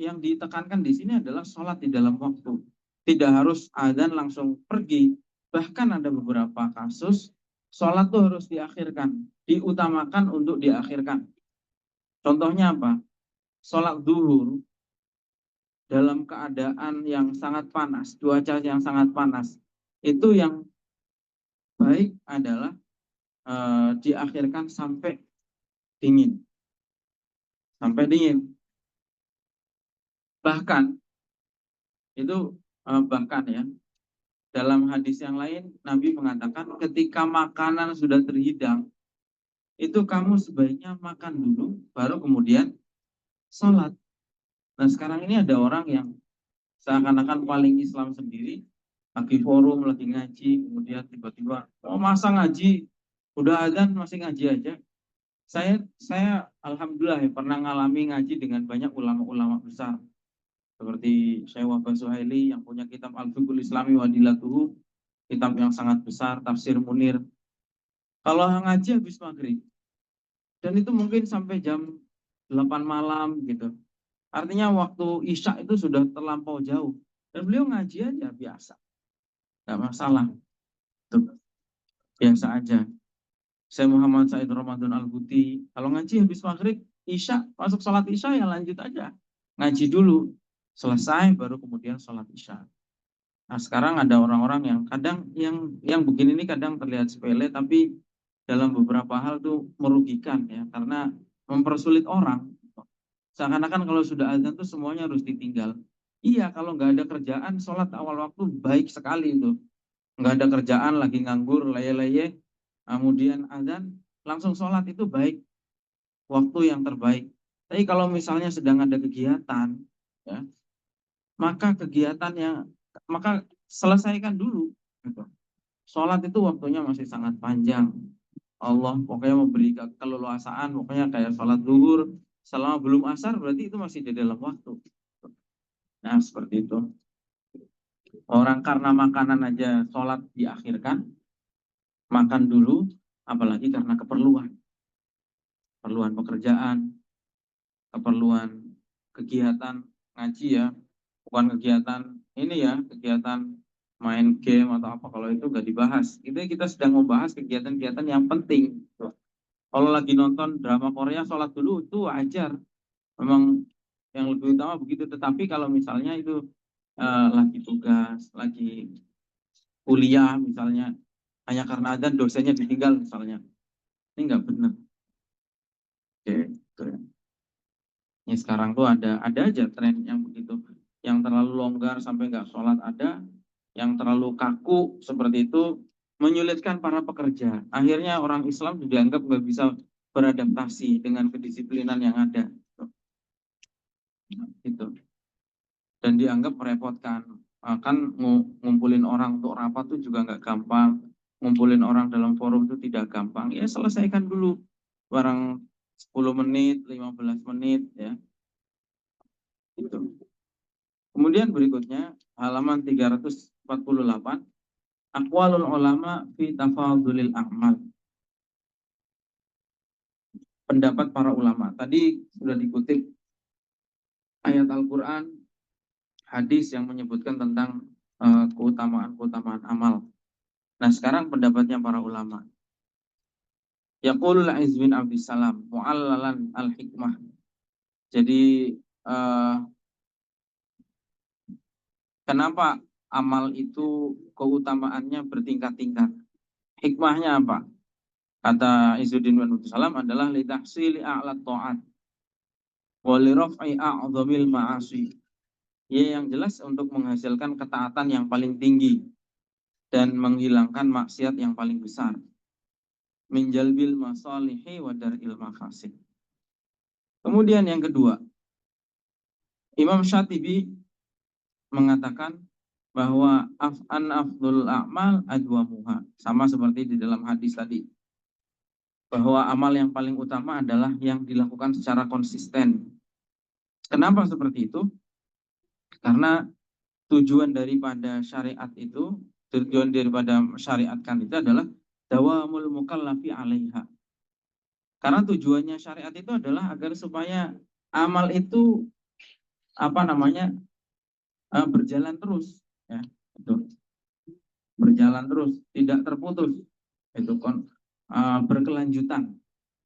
Yang ditekankan di sini adalah sholat di dalam waktu. Tidak harus adzan langsung pergi. Bahkan ada beberapa kasus sholat itu harus diakhirkan, diutamakan untuk diakhirkan. Contohnya apa? Sholat zuhur dalam keadaan yang sangat panas, cuaca yang sangat panas, itu yang baik adalah diakhirkan sampai dingin, sampai dingin. Bahkan itu bahkan ya, dalam hadis yang lain Nabi mengatakan ketika makanan sudah terhidang, itu kamu sebaiknya makan dulu, baru kemudian sholat. Nah sekarang ini ada orang yang seakan-akan paling Islam sendiri, lagi forum, lagi ngaji, kemudian tiba-tiba, oh masa ngaji, udah adzan masih ngaji aja. Saya alhamdulillah ya, pernah ngalami ngaji dengan banyak ulama-ulama besar. Seperti Syekh Wahbah Suhaili yang punya kitab Al-Fiqhul Islami wa Adillatuhu, kitab yang sangat besar, Tafsir Munir. Kalau ngaji habis maghrib, dan itu mungkin sampai jam 8 malam gitu. Artinya waktu Isya itu sudah terlampau jauh. Dan beliau ngaji aja biasa. Nggak masalah. Tuh, biasa aja. Saya Muhammad Said Ramadan Al-Buti, kalau ngaji habis maghrib, isya, masuk sholat isya ya lanjut aja. Ngaji dulu, selesai baru kemudian sholat isya. Nah sekarang ada orang-orang yang kadang yang begini ini kadang terlihat sepele, tapi dalam beberapa hal tuh merugikan ya, karena mempersulit orang. Seakan-akan kalau sudah azan tuh semuanya harus ditinggal. Iya, kalau nggak ada kerjaan, sholat awal waktu baik sekali itu. Nggak ada kerjaan, lagi nganggur, leye-leye, kemudian azan, langsung sholat itu baik, waktu yang terbaik. Tapi kalau misalnya sedang ada kegiatan, ya, maka selesaikan dulu. Gitu. Sholat itu waktunya masih sangat panjang. Allah pokoknya memberi keleluasaan, pokoknya kayak sholat zuhur, selama belum asar berarti itu masih di dalam waktu. Nah seperti itu. Orang karena makanan aja sholat diakhirkan, makan dulu, apalagi karena keperluan. Keperluan pekerjaan, keperluan kegiatan ngaji ya, bukan kegiatan ini ya, kegiatan main game atau apa, kalau itu gak dibahas. Itu kita sedang membahas kegiatan-kegiatan yang penting. Kalau lagi nonton drama Korea, sholat dulu itu wajar. Memang yang lebih utama begitu. Tetapi kalau misalnya itu lagi tugas, lagi kuliah misalnya, hanya karena ada dosennya ditinggal misalnya, ini nggak benar. Oke, gitu ya. Ini sekarang tuh ada aja tren yang begitu, yang terlalu longgar sampai nggak sholat ada, yang terlalu kaku seperti itu menyulitkan para pekerja. Akhirnya orang Islam dianggap nggak bisa beradaptasi dengan kedisiplinan yang ada. Gitu. Dan dianggap merepotkan. Kan ngumpulin orang untuk rapat tuh juga nggak gampang. Ngumpulin orang dalam forum itu tidak gampang. Ya selesaikan dulu. Barang 10 menit, 15 menit ya. Itu. Kemudian berikutnya halaman 348, aqwalul ulama fi tafadhulil a'mal. Pendapat para ulama. Tadi sudah dikutip ayat Al-Qur'an, hadis yang menyebutkan tentang keutamaan-keutamaan amal. Nah, sekarang pendapatnya para ulama. Yaqulul Aiz bin Abdissalam mu'allalan al-hikmah. Jadi kenapa amal itu keutamaannya bertingkat-tingkat? Hikmahnya apa? Kata Izzuddin bin Abdissalam adalah litahsili a'lat ta'at wa liraf'i a'dhamil ma'asi. Ya, yang jelas untuk menghasilkan ketaatan yang paling tinggi dan menghilangkan maksiat yang paling besar. Minjalbil masalihi wa dar'il mafasid. Kemudian yang kedua, Imam Syatibi mengatakan bahwa afdhul a'mal adwamuha. Sama seperti di dalam hadis tadi. Bahwa amal yang paling utama adalah yang dilakukan secara konsisten. Kenapa seperti itu? Karena tujuan daripada syariat itu, tujuan daripada syariatkan itu adalah dawamul mukallafi 'alaiha. Karena tujuannya syariat itu adalah agar supaya amal itu berjalan terus ya, itu berjalan terus, tidak terputus, itu berkelanjutan.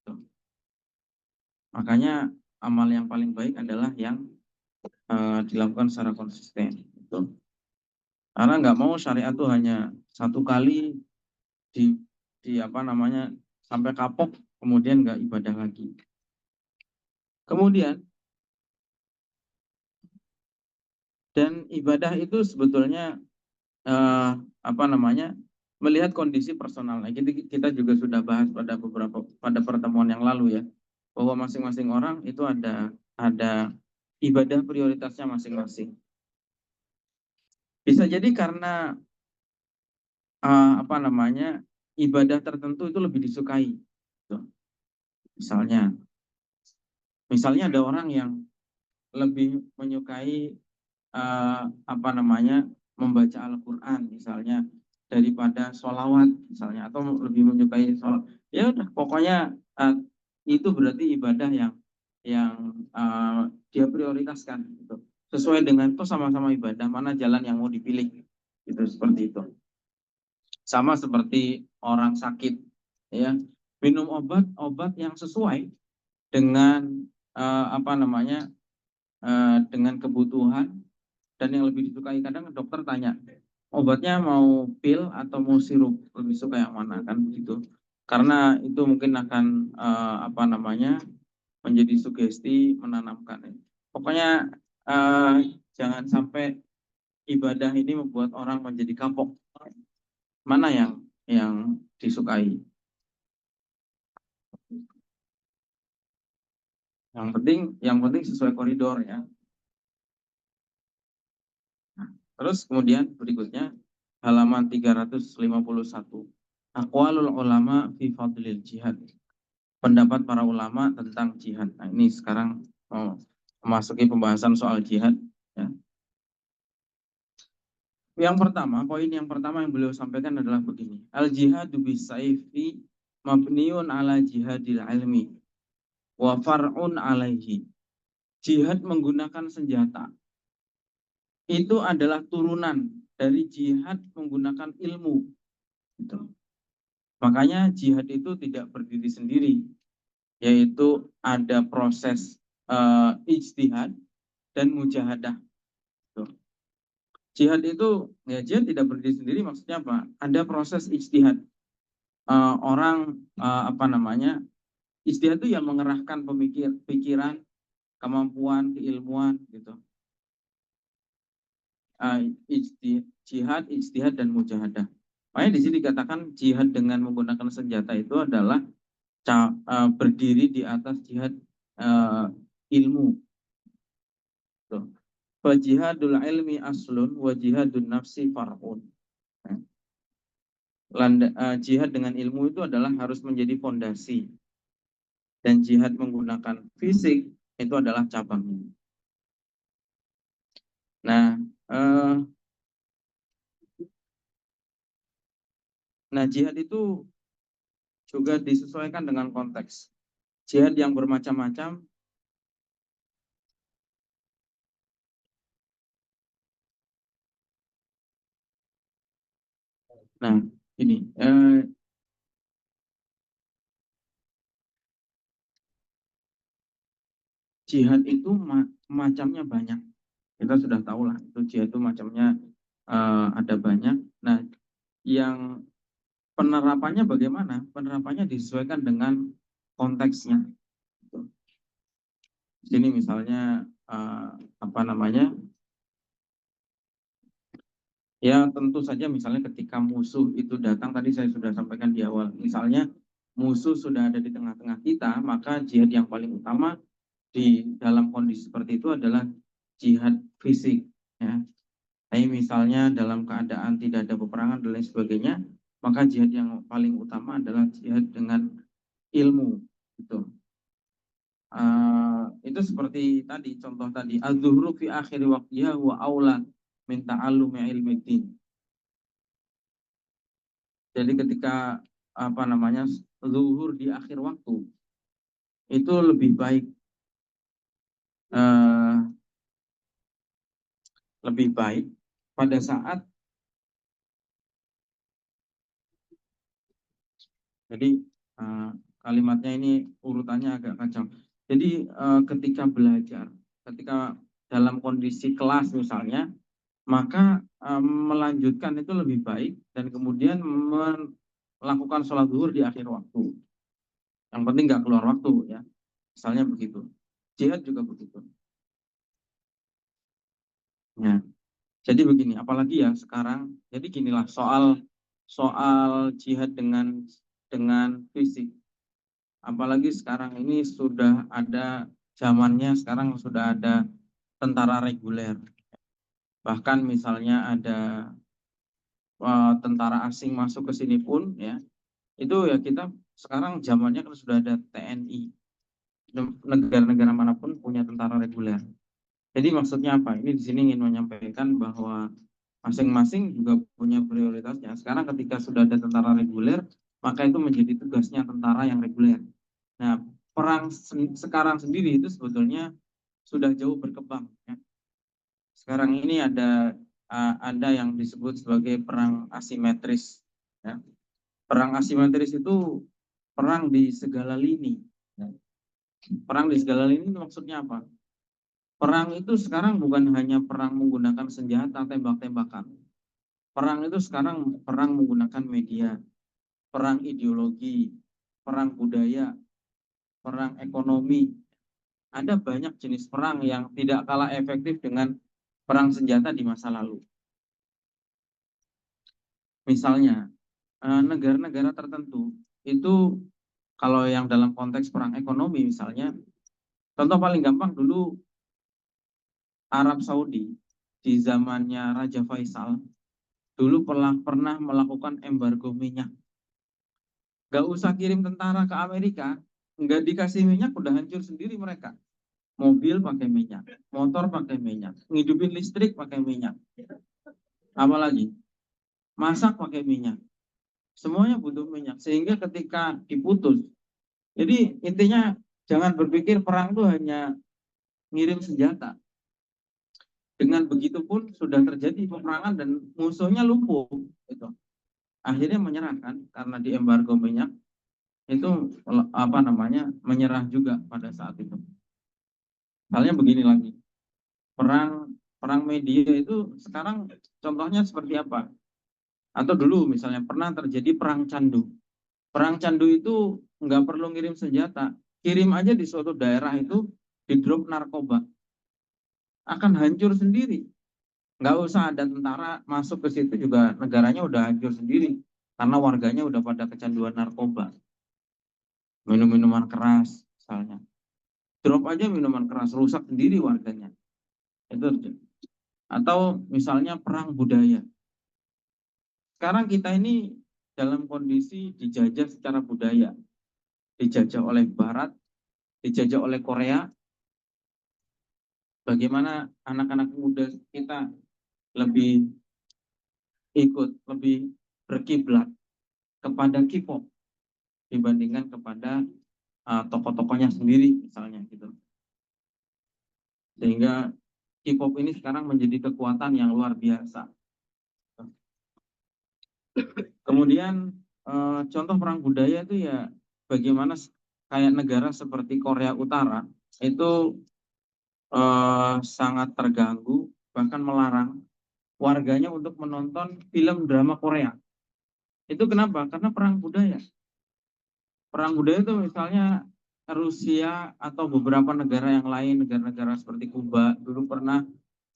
Itu. Makanya amal yang paling baik adalah yang dilakukan secara konsisten. Itu. Karena nggak mau syariat itu hanya satu kali di sampai kapok, kemudian nggak ibadah lagi. Kemudian dan ibadah itu sebetulnya melihat kondisi personal. Nah, kita juga sudah bahas pada pertemuan yang lalu ya, bahwa masing-masing orang itu ada ibadah prioritasnya masing-masing. Bisa jadi karena ibadah tertentu itu lebih disukai. Misalnya ada orang yang lebih menyukai membaca Al-Quran misalnya daripada sholawat misalnya, atau lebih menyukai sholat. Ya udah, pokoknya itu berarti ibadah yang dia prioritaskan gitu. Sesuai dengan itu, sama-sama ibadah, mana jalan yang mau dipilih gitu, seperti itu. Sama seperti orang sakit ya, minum obat yang sesuai dengan apa namanya dengan kebutuhan. Dan yang lebih disukai, kadang dokter tanya, obatnya mau pil atau mau sirup, lebih suka yang mana, kan begitu. Karena itu mungkin akan apa namanya menjadi sugesti, menanamkan. Pokoknya jangan sampai ibadah ini membuat orang menjadi kapok. Mana yang disukai? Yang penting sesuai koridor ya. Terus kemudian berikutnya halaman 351. Aqwalul ulama fi fadlil jihad. Pendapat para ulama tentang jihad. Nah, ini sekarang mau memasuki pembahasan soal jihad ya. Poin yang pertama yang beliau sampaikan adalah begini. Al jihadu bisayfi mabniun ala jihadil ilmi wa far'un alaihi. Jihad menggunakan senjata itu adalah turunan dari jihad menggunakan ilmu. Gitu. Makanya jihad itu tidak berdiri sendiri, yaitu ada proses ijtihad dan mujahadah. Gitu. Jihad itu jihad tidak berdiri sendiri, maksudnya apa? Ada proses ijtihad. Orang apa namanya? Ijtihad itu yang mengerahkan pikiran, kemampuan, keilmuan gitu. Jihad, ijtihad dan mujahadah. Makanya di sini dikatakan jihad dengan menggunakan senjata itu adalah berdiri di atas jihad ilmu. Fajihadul ilmi aslun wa jihadun nafsi far'un. Jihad dengan ilmu itu adalah harus menjadi fondasi. Dan jihad menggunakan fisik itu adalah cabangnya. Nah, jihad itu juga disesuaikan dengan konteks. Jihad yang bermacam-macam. Nah, ini jihad itu macamnya banyak. Kita sudah tahu lah, itu jihad itu macamnya ada banyak. Nah, yang penerapannya bagaimana? Penerapannya disesuaikan dengan konteksnya. Sini misalnya apa namanya? Ya tentu saja misalnya ketika musuh itu datang, tadi saya sudah sampaikan di awal, misalnya musuh sudah ada di tengah-tengah kita, maka jihad yang paling utama di dalam kondisi seperti itu adalah jihad fisik. Ya. Tapi misalnya dalam keadaan tidak ada peperangan dan lain sebagainya, maka jihad yang paling utama adalah jihad dengan ilmu. Gitu. Itu seperti tadi, contoh tadi, az-zuhru fi akhir waqtiha wa aula min ta'allumi ilmi din. Jadi ketika apa namanya zuhur di akhir waktu itu lebih baik pada saat jadi kalimatnya ini urutannya agak kacau. Jadi ketika belajar, ketika dalam kondisi kelas misalnya, maka melanjutkan itu lebih baik dan kemudian melakukan sholat zuhur di akhir waktu. Yang penting nggak keluar waktu ya. Misalnya begitu. Jihad juga begitu. Ya. Jadi begini, apalagi ya sekarang. Jadi ginilah soal jihad dengan fisik. Apalagi sekarang ini sudah ada zamannya, sekarang sudah ada tentara reguler. Bahkan misalnya ada tentara asing masuk ke sini pun ya, itu ya kita sekarang zamannya kan sudah ada TNI. Negara-negara manapun punya tentara reguler. Jadi maksudnya apa? Ini di sini ingin menyampaikan bahwa masing-masing juga punya prioritasnya. Sekarang ketika sudah ada tentara reguler, maka itu menjadi tugasnya tentara yang reguler. Nah, perang sekarang sendiri itu sebetulnya sudah jauh berkembang. Ya. Sekarang ini ada yang disebut sebagai perang asimetris. Ya. Perang asimetris itu perang di segala lini. Perang di segala lini maksudnya apa? Perang itu sekarang bukan hanya perang menggunakan senjata tembak-tembakan. Perang itu sekarang perang menggunakan media, perang ideologi, perang budaya, perang ekonomi. Ada banyak jenis perang yang tidak kalah efektif dengan perang senjata di masa lalu. Misalnya, negara-negara tertentu itu kalau yang dalam konteks perang ekonomi misalnya, contoh paling gampang dulu Arab Saudi di zamannya Raja Faisal dulu pernah melakukan embargo minyak. Gak usah kirim tentara ke Amerika, nggak dikasih minyak udah hancur sendiri mereka. Mobil pakai minyak, motor pakai minyak, ngidupin listrik pakai minyak. Apalagi masak pakai minyak. Semuanya butuh minyak. Sehingga ketika diputus, jadi intinya jangan berpikir perang itu hanya ngirim senjata. Dengan begitu pun sudah terjadi peperangan dan musuhnya lumpuh. Gitu. Akhirnya menyerah kan karena di embargo minyak itu menyerah juga pada saat itu. Halnya begini lagi, perang media itu sekarang contohnya seperti apa? Atau dulu misalnya pernah terjadi perang candu. Perang candu itu nggak perlu ngirim senjata, kirim aja di suatu daerah itu di drop narkoba, akan hancur sendiri. Nggak usah ada tentara masuk ke situ juga negaranya udah hancur sendiri karena warganya udah pada kecanduan narkoba, minum minuman keras misalnya. Drop aja minuman keras rusak sendiri warganya. Itu. Atau misalnya perang budaya. Sekarang kita ini dalam kondisi dijajah secara budaya, dijajah oleh Barat, dijajah oleh Korea. Bagaimana anak-anak muda kita lebih berkiblat kepada K-pop dibandingkan kepada tokoh-tokohnya sendiri misalnya gitu. Sehingga K-pop ini sekarang menjadi kekuatan yang luar biasa. Kemudian contoh perang budaya itu ya bagaimana kayak negara seperti Korea Utara itu sangat terganggu bahkan melarang warganya untuk menonton film drama Korea. Itu kenapa? Karena perang budaya. Perang budaya itu misalnya Rusia atau beberapa negara yang lain, negara-negara seperti Kuba dulu pernah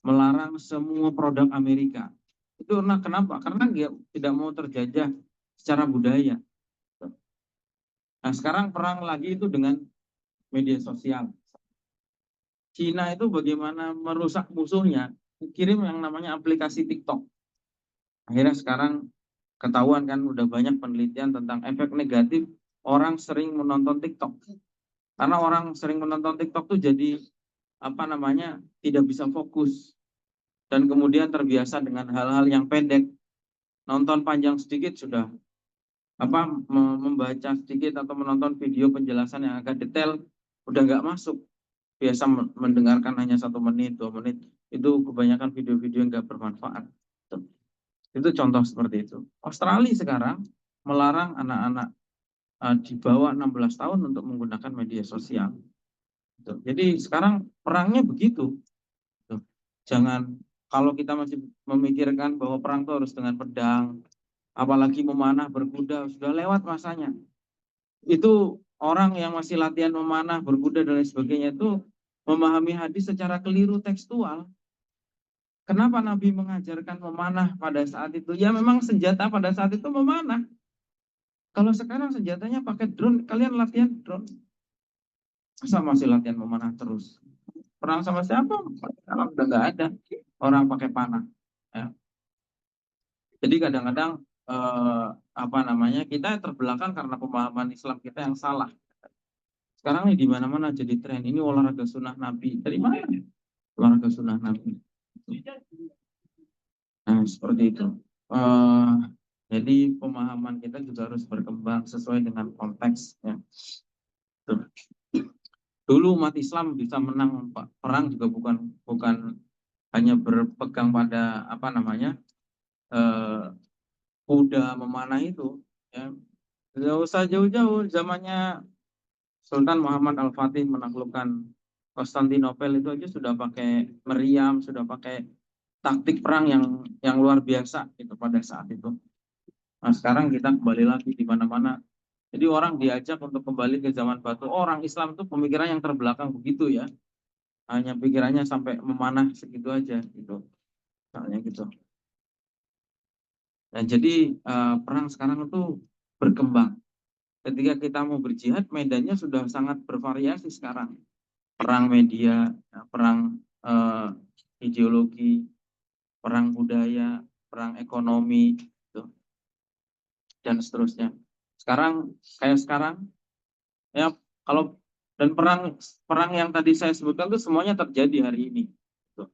melarang semua produk Amerika. Itu kenapa? Karena dia tidak mau terjajah secara budaya. Nah sekarang perang lagi itu dengan media sosial. Cina itu bagaimana merusak musuhnya, kirim yang namanya aplikasi TikTok. Akhirnya sekarang ketahuan kan udah banyak penelitian tentang efek negatif orang sering menonton TikTok. Karena orang sering menonton TikTok tuh jadi tidak bisa fokus dan kemudian terbiasa dengan hal-hal yang pendek. Nonton panjang sedikit sudah membaca sedikit atau menonton video penjelasan yang agak detail udah nggak masuk. Biasa mendengarkan hanya 1 menit, 2 menit, itu kebanyakan video-video yang nggak bermanfaat. Itu contoh seperti itu. Australia sekarang melarang anak-anak di bawah 16 tahun untuk menggunakan media sosial. Jadi sekarang perangnya begitu. Jangan, kalau kita masih memikirkan bahwa perang itu harus dengan pedang, apalagi memanah berkuda, sudah lewat masanya. Itu orang yang masih latihan memanah berkuda dan lain sebagainya itu memahami hadis secara keliru tekstual. Kenapa Nabi mengajarkan memanah pada saat itu? Ya memang senjata pada saat itu memanah. Kalau sekarang senjatanya pakai drone, kalian latihan drone. Masa masih latihan memanah terus? Perang sama siapa? Sekarang udah nggak ada orang pakai panah. Ya. Jadi kadang-kadang kita terbelakang karena pemahaman Islam kita yang salah. Sekarang nih di mana-mana jadi tren. Ini olahraga sunnah Nabi. Dari mana? Olahraga sunnah Nabi. Nah, seperti itu. Jadi pemahaman kita juga harus berkembang sesuai dengan konteks. Ya. Dulu umat Islam bisa menang perang juga bukan hanya berpegang pada kuda memanah itu. Ya. Nggak usah jauh-jauh, zamannya Sultan Muhammad Al-Fatih menaklukkan Konstantinopel itu aja sudah pakai meriam, sudah pakai taktik perang yang luar biasa itu pada saat itu. Nah, sekarang kita kembali lagi di mana-mana. Jadi orang diajak untuk kembali ke zaman batu. Oh, orang Islam itu pemikiran yang terbelakang begitu ya. Hanya pikirannya sampai memanah segitu aja gitu. Misalnya gitu. Nah, jadi perang sekarang itu berkembang. Ketika kita mau berjihad, medannya sudah sangat bervariasi sekarang. Perang media, perang ideologi, perang budaya, perang ekonomi, gitu, dan seterusnya. Sekarang ya, kalau dan perang perang yang tadi saya sebutkan itu semuanya terjadi hari ini. Gitu.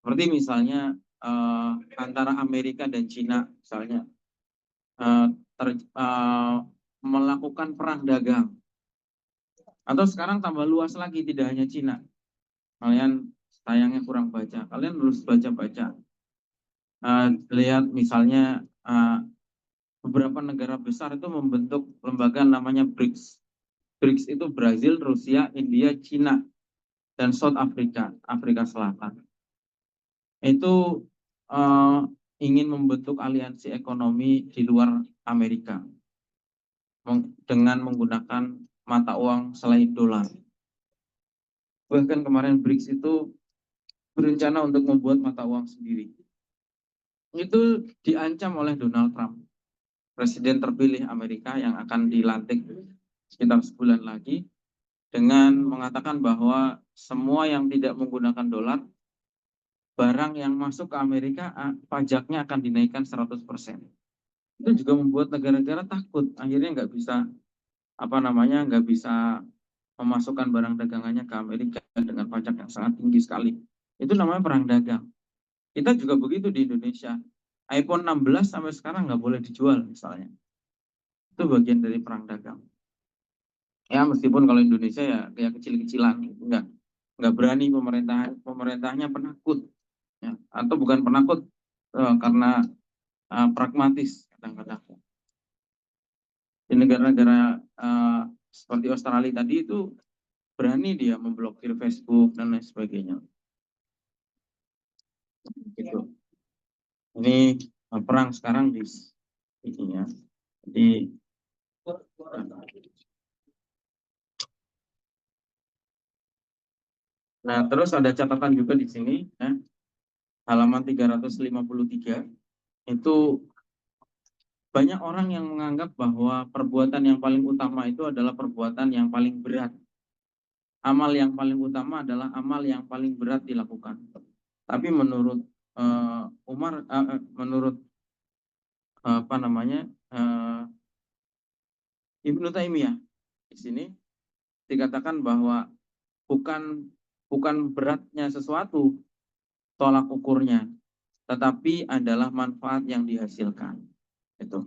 Seperti misalnya antara Amerika dan Cina, misalnya eh, melakukan perang dagang. Atau sekarang tambah luas lagi, tidak hanya Cina. Kalian sayangnya kurang baca, kalian harus baca-baca. Lihat misalnya beberapa negara besar itu membentuk lembaga namanya BRICS. BRICS itu Brazil, Rusia, India, Cina, dan South Africa, Afrika Selatan. Itu uh, ingin membentuk aliansi ekonomi di luar Amerika dengan menggunakan mata uang selain dolar. Bahkan kemarin BRICS itu berencana untuk membuat mata uang sendiri. Itu diancam oleh Donald Trump, presiden terpilih Amerika yang akan dilantik sekitar sebulan lagi, dengan mengatakan bahwa semua yang tidak menggunakan dolar, barang yang masuk ke Amerika pajaknya akan dinaikkan 100%. Itu juga membuat negara-negara takut, akhirnya nggak bisa memasukkan barang dagangannya ke Amerika dengan pajak yang sangat tinggi sekali. Itu namanya perang dagang. Kita juga begitu di Indonesia. iPhone 16 sampai sekarang nggak boleh dijual misalnya. Itu bagian dari perang dagang. Ya meskipun kalau Indonesia ya kecil-kecilan, nggak berani pemerintahnya penakut, ya. Atau bukan penakut karena pragmatis kadang-kadang. Di negara-negara seperti Australia tadi itu berani dia memblokir Facebook dan lain sebagainya. Gitu. Ini perang sekarang di ini ya. Jadi nah, terus ada catatan juga di sini ya. Halaman 353 itu banyak orang yang menganggap bahwa perbuatan yang paling utama itu adalah perbuatan yang paling berat. Amal yang paling utama adalah amal yang paling berat dilakukan. Tapi menurut menurut apa namanya Ibnu Taimiyah di sini dikatakan bahwa bukan bukan beratnya sesuatu tolak ukurnya, tetapi adalah manfaat yang dihasilkan. Itu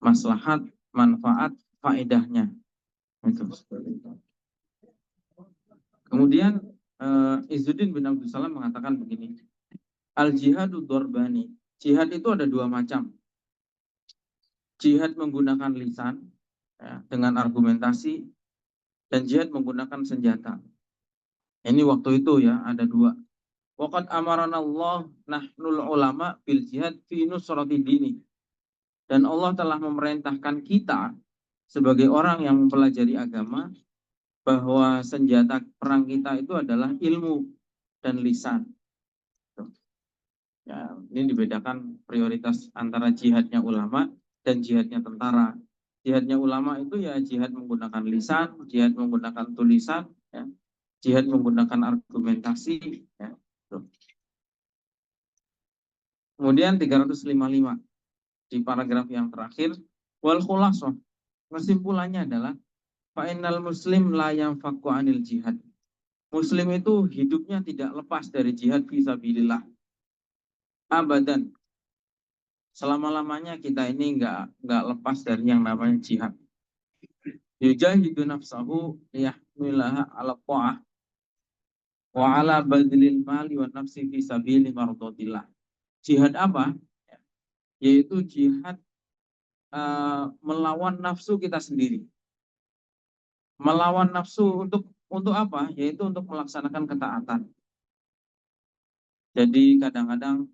maslahat, manfaat, faedahnya. Itu. Kemudian Izzuddin bin Abdul Salam mengatakan begini, al jihadu dorbani. Jihad itu ada dua macam. Jihad menggunakan lisan ya, dengan argumentasi, dan jihad menggunakan senjata. Ini waktu itu ya ada dua. Waqad amarana Allah nahnul ulama bil jihad fi nusrati dini. Dan Allah telah memerintahkan kita sebagai orang yang mempelajari agama bahwa senjata perang kita itu adalah ilmu dan lisan. Ya, ini dibedakan prioritas antara jihadnya ulama dan jihadnya tentara. Jihadnya ulama itu ya jihad menggunakan lisan, jihad menggunakan tulisan, ya, jihad menggunakan argumentasi. Ya. Kemudian 355 di paragraf yang terakhir, wal khulasoh, kesimpulannya adalah fa'inal muslim la yanfaku anil jihad. Muslim itu hidupnya tidak lepas dari jihad fisabilillah. Abadan. Selama-lamanya kita ini nggak lepas dari yang namanya jihad. Yujahidu nafsahu liyahmilaha ala ta'ah wa ala badlil mali wa nafsi fi sabili mardatillah. Jihad apa? Yaitu jihad melawan nafsu kita sendiri. Melawan nafsu untuk apa? Yaitu untuk melaksanakan ketaatan. Jadi kadang-kadang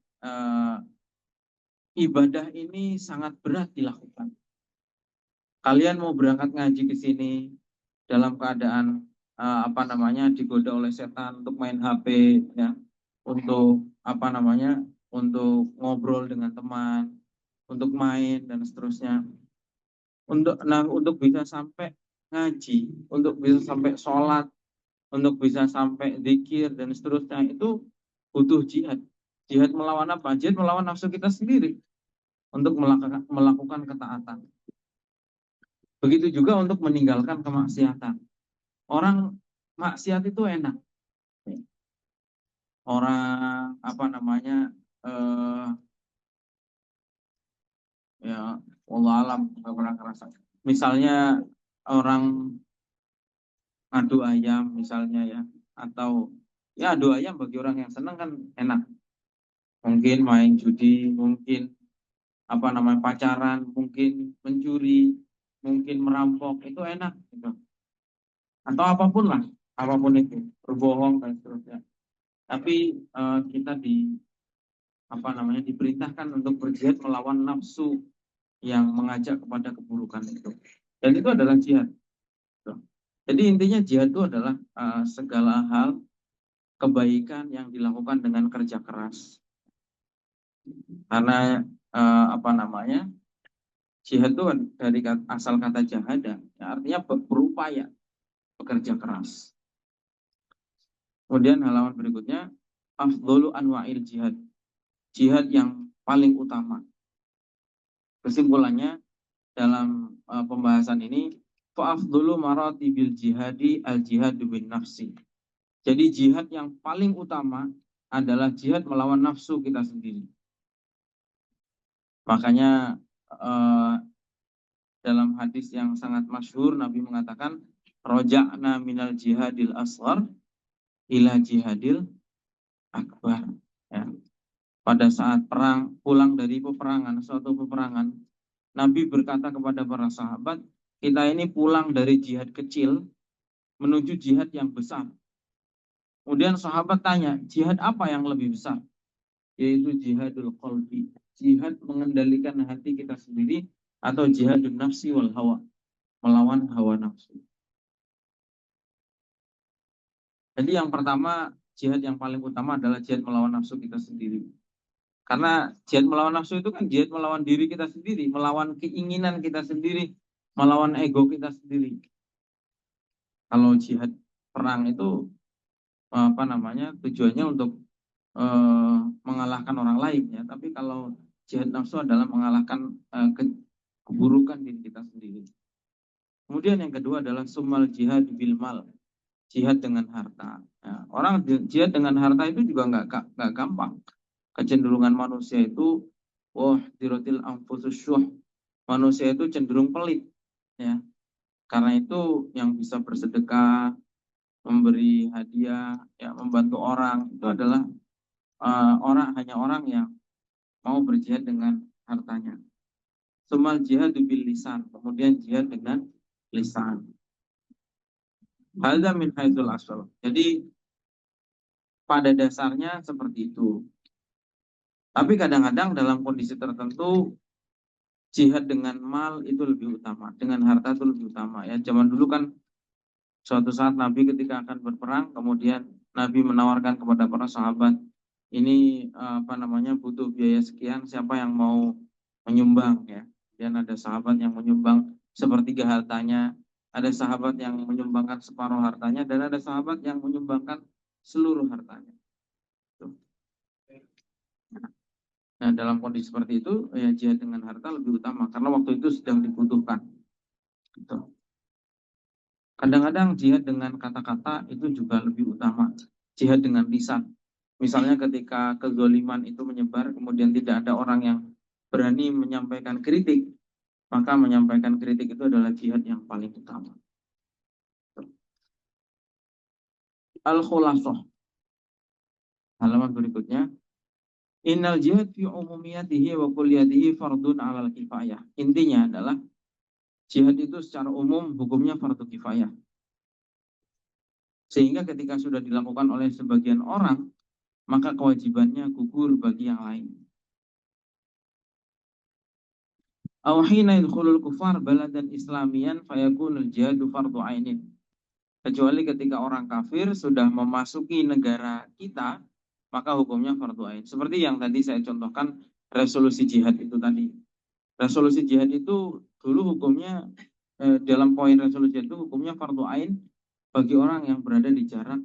ibadah ini sangat berat dilakukan. Kalian mau berangkat ngaji ke sini dalam keadaan digoda oleh setan untuk main HP, ya, untuk untuk ngobrol dengan teman, untuk main dan seterusnya. Untuk bisa sampai ngaji, untuk bisa sampai sholat, untuk bisa sampai zikir dan seterusnya itu butuh jihad. Jihad melawan apa? Jihad melawan nafsu kita sendiri untuk melakukan ketaatan. Begitu juga untuk meninggalkan kemaksiatan. Orang maksiat itu enak. Orang ya Allah alam nggak pernah kerasa. Misalnya orang adu ayam misalnya, ya, atau ya adu ayam bagi orang yang senang kan enak. Mungkin main judi, mungkin pacaran, mungkin mencuri, mungkin merampok, itu enak gitu. Atau apapun lah, apapun itu, berbohong dan seterusnya. Tapi kita diperintahkan untuk berjihad melawan nafsu yang mengajak kepada keburukan itu. Dan itu adalah jihad. Jadi intinya jihad itu adalah segala hal kebaikan yang dilakukan dengan kerja keras. Karena jihad itu dari asal kata jahada, ya, artinya berupaya, bekerja keras. Kemudian halaman berikutnya, afdholu anwa'il jihad. Jihad yang paling utama. Kesimpulannya dalam pembahasan ini, fa'afdholu maratibil jihadi al-jihadu bin nafsi. Jadi jihad yang paling utama adalah jihad melawan nafsu kita sendiri. Makanya dalam hadis yang sangat masyhur Nabi mengatakan, roja'na minal jihadil asghar ila jihadil akbar. Ya. Pada saat pulang dari suatu peperangan, Nabi berkata kepada para sahabat, kita ini pulang dari jihad kecil menuju jihad yang besar. Kemudian sahabat tanya, jihad apa yang lebih besar? Yaitu jihadul qalbi, jihad mengendalikan hati kita sendiri, atau jihadun nafsi wal hawa, melawan hawa nafsu. Jadi yang pertama, jihad yang paling utama adalah jihad melawan nafsu kita sendiri. Karena jihad melawan nafsu itu kan jihad melawan diri kita sendiri, melawan keinginan kita sendiri, melawan ego kita sendiri. Kalau jihad perang itu tujuannya untuk mengalahkan orang lain, ya. Tapi kalau jihad nafsu adalah mengalahkan keburukan diri kita sendiri. Kemudian yang kedua adalah sumal jihad bil mal, jihad dengan harta. Ya, orang jihad dengan harta itu juga nggak gampang. Kecenderungan manusia itu, dirotil anfusus syuh, manusia itu cenderung pelit, ya. Karena itu yang bisa bersedekah, memberi hadiah, ya, membantu orang, itu adalah hanya orang yang mau berjihad dengan hartanya. Sumal jihad bil lisan, kemudian jihad dengan lisan. Hadza min haitsul asal. Jadi pada dasarnya seperti itu. Tapi kadang-kadang dalam kondisi tertentu jihad dengan mal itu lebih utama, dengan harta itu lebih utama, ya. Zaman dulu kan suatu saat Nabi ketika akan berperang, kemudian Nabi menawarkan kepada para sahabat, ini butuh biaya sekian, siapa yang mau menyumbang, ya. Dan ada sahabat yang menyumbang sepertiga hartanya, ada sahabat yang menyumbangkan separuh hartanya, dan ada sahabat yang menyumbangkan seluruh hartanya. Nah, dalam kondisi seperti itu, ya, jihad dengan harta lebih utama karena waktu itu sedang dibutuhkan. Gitu. Kadang-kadang jihad dengan kata-kata itu juga lebih utama. Jihad dengan lisan. Misalnya ketika kezaliman itu menyebar, kemudian tidak ada orang yang berani menyampaikan kritik, maka menyampaikan kritik itu adalah jihad yang paling utama. Al-Khulasah. Halaman berikutnya. Innal jihad fi umumiyatihi wa kulliyatihi fardun 'alal kifayah. Intinya adalah jihad itu secara umum hukumnya fardu kifayah. Sehingga ketika sudah dilakukan oleh sebagian orang, maka kewajibannya gugur bagi yang lain. Aw hina yadkhulul kufar baladan islamiyan fayakunul jihadu fardu ainin. Kecuali ketika orang kafir sudah memasuki negara kita, maka hukumnya fardu ain. Seperti yang tadi saya contohkan resolusi jihad itu tadi. Resolusi jihad itu dulu hukumnya dalam poin resolusi itu hukumnya fardu ain bagi orang yang berada di jarak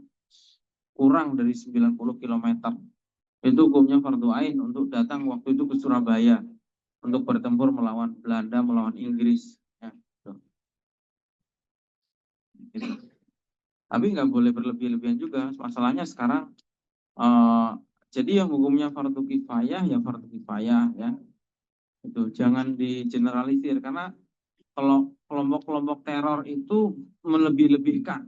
kurang dari 90 km. Itu hukumnya fardu ain untuk datang waktu itu ke Surabaya untuk bertempur melawan Belanda, melawan Inggris. Ya, gitu. Tapi nggak boleh berlebih-lebihan juga. Masalahnya sekarang jadi yang hukumnya fardu kifayah ya fardu kifayah ya. Itu jangan digeneralisir karena kalau kelompok-kelompok teror itu melebih-lebihkan.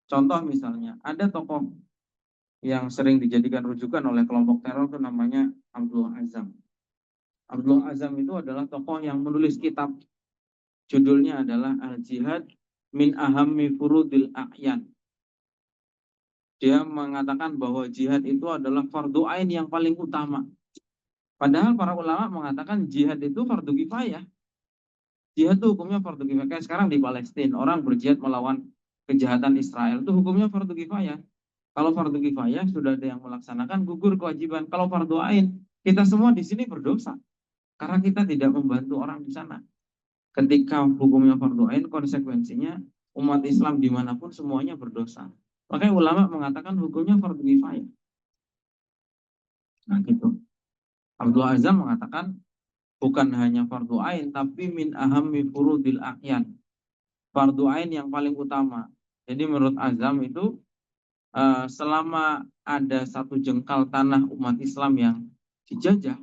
Contoh misalnya ada tokoh yang sering dijadikan rujukan oleh kelompok teror itu namanya Abdul Azam. Abdul Azam itu adalah tokoh yang menulis kitab judulnya adalah Al-Jihad min ahammi furudil a'yan. Dia mengatakan bahwa jihad itu adalah fardu ain yang paling utama. Padahal para ulama mengatakan jihad itu fardu kifayah. Jihad itu hukumnya fardu kifayah. Kayak sekarang di Palestina, orang berjihad melawan kejahatan Israel itu hukumnya fardu kifayah. Kalau fardu kifayah sudah ada yang melaksanakan, gugur kewajiban. Kalau fardu ain, kita semua di sini berdosa karena kita tidak membantu orang di sana. Ketika hukumnya fardu ain, konsekuensinya umat Islam dimanapun semuanya berdosa. Makanya ulama mengatakan hukumnya fardu kifayah. Nah gitu. Abdul Azam mengatakan bukan hanya fardu ain, tapi min ahammi furudil a'yan. Fardu ain yang paling utama. Jadi menurut Azam itu selama ada satu jengkal tanah umat Islam yang dijajah,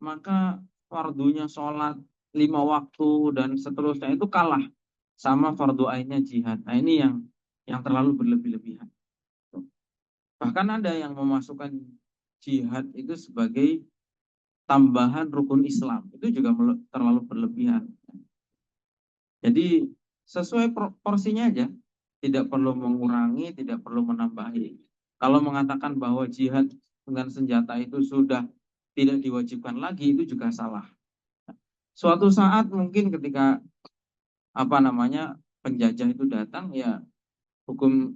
maka fardunya sholat 5 waktu dan seterusnya itu kalah sama fardu ainnya jihad. Nah ini yang terlalu berlebih-lebihan. Bahkan ada yang memasukkan jihad itu sebagai tambahan rukun Islam. Itu juga terlalu berlebihan. Jadi sesuai porsinya aja. Tidak perlu mengurangi, tidak perlu menambahi. Kalau mengatakan bahwa jihad dengan senjata itu sudah tidak diwajibkan lagi, itu juga salah. Suatu saat mungkin ketika penjajah itu datang, ya hukum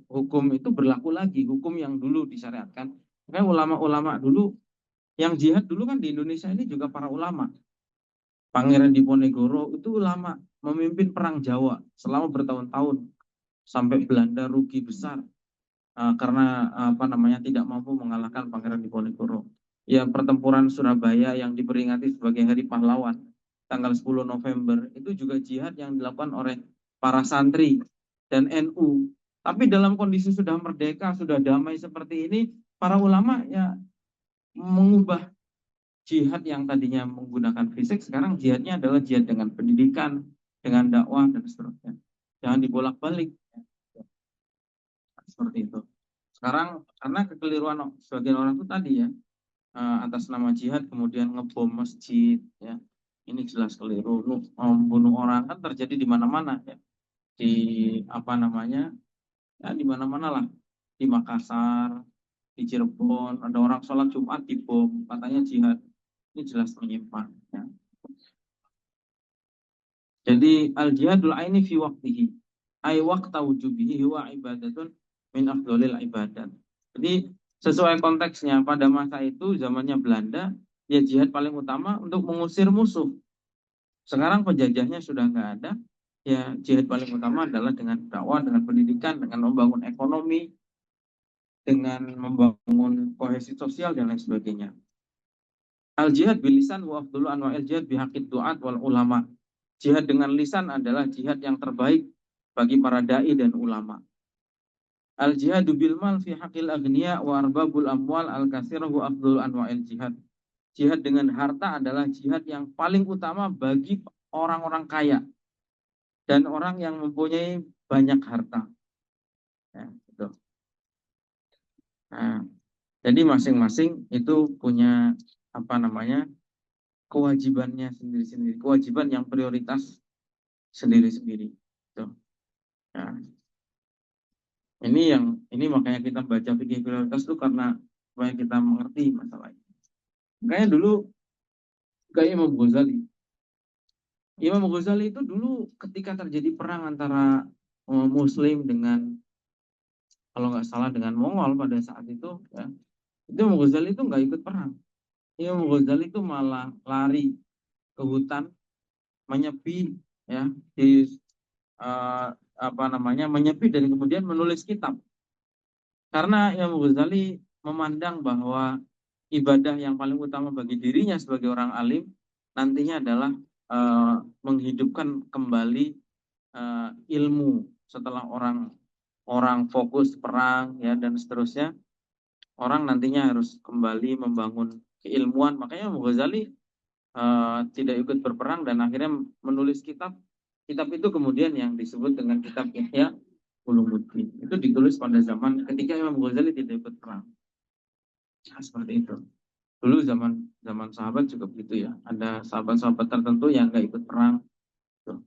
itu berlaku lagi, hukum yang dulu disyariatkan. Makanya ulama-ulama dulu yang jihad dulu kan di Indonesia ini juga para ulama. Pangeran Diponegoro itu ulama, memimpin perang Jawa selama bertahun-tahun sampai Belanda rugi besar karena tidak mampu mengalahkan Pangeran Diponegoro. Ya pertempuran Surabaya yang diperingati sebagai Hari Pahlawan tanggal 10 November itu juga jihad yang dilakukan oleh para santri dan NU. Tapi dalam kondisi sudah merdeka, sudah damai seperti ini, para ulama ya mengubah jihad yang tadinya menggunakan fisik, sekarang jihadnya adalah jihad dengan pendidikan, dengan dakwah dan seterusnya. Jangan dibolak-balik. Seperti itu. Sekarang karena kekeliruan sebagian orang itu tadi ya, atas nama jihad kemudian ngebom masjid ya. Ini jelas keliru. Membunuh orang kan terjadi di mana-mana ya. Di ya di mana-mana lah. Di Makassar, di Cirebon, ada orang sholat Jumat dibom, katanya jihad. Ini jelas menyimpang ya. Jadi al jihadul aini fi waqtihi ay waqta wujubihi huwa ibadatun min afdhalil ibadat. Jadi sesuai konteksnya pada masa itu zamannya Belanda, ya jihad paling utama untuk mengusir musuh. Sekarang penjajahnya sudah nggak ada, ya jihad paling utama adalah dengan dakwah, dengan pendidikan, dengan membangun ekonomi, dengan membangun kohesi sosial dan lain sebagainya. Al jihad bilisan wa afdhalu anwa'il jihad bihaqid du'at wal ulama. Jihad dengan lisan adalah jihad yang terbaik bagi para dai dan ulama. Al jihadu bil mal fi haqqil aghniya wa arbabul amwal al katsirah wa afdhalu anwa'il jihad. Jihad dengan harta adalah jihad yang paling utama bagi orang-orang kaya dan orang yang mempunyai banyak harta. Ya, gitu. Nah, Jadi masing-masing itu punya kewajibannya sendiri-sendiri, kewajiban yang prioritas sendiri-sendiri. Tuh. Ya. Ini makanya kita baca fikih prioritas itu karena supaya kita mengerti masalah ini. Makanya dulu kayak Imam Ghazali itu dulu ketika terjadi perang antara Muslim dengan, kalau nggak salah, dengan Mongol pada saat itu, ya, itu Imam Ghazali itu nggak ikut perang. Imam Ghazali itu malah lari ke hutan, menyepi, ya, di menyepi dan kemudian menulis kitab. Karena Imam Ghazali memandang bahwa ibadah yang paling utama bagi dirinya sebagai orang alim nantinya adalah menghidupkan kembali ilmu setelah orang fokus perang, ya, dan seterusnya. Orang nantinya harus kembali membangun keilmuan. Makanya Imam Ghazali tidak ikut berperang dan akhirnya menulis kitab. Kitab itu kemudian yang disebut dengan kitab Ihya Ulumuddin. Itu ditulis pada zaman ketika Imam Ghazali tidak ikut perang. Nah, seperti itu. Dulu zaman sahabat juga begitu, ya. Ada sahabat-sahabat tertentu yang nggak ikut perang tuh,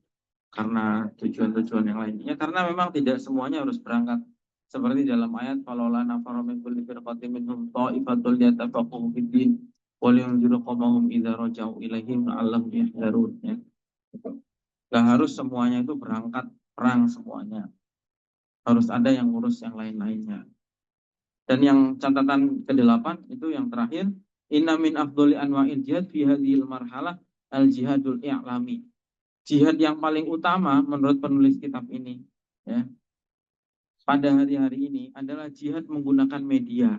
karena tujuan-tujuan yang lainnya. Karena memang tidak semuanya harus berangkat. Seperti dalam ayat falaula nafara min kulli firqatin minhum ta'ifatul yatafaqahu fid-din wa liyunziru qawmahum idza raja'u ilaihim la'allahum yahdharun, ya. Nggak harus semuanya itu berangkat perang semuanya. Harus ada yang ngurus yang lain-lainnya. Dan yang catatan ke-8 itu yang terakhir, inna min afdholi anwa'il jihad fi hadhil marhalah al jihadul i'lami. Jihad yang paling utama menurut penulis kitab ini, ya, pada hari-hari ini adalah jihad menggunakan media.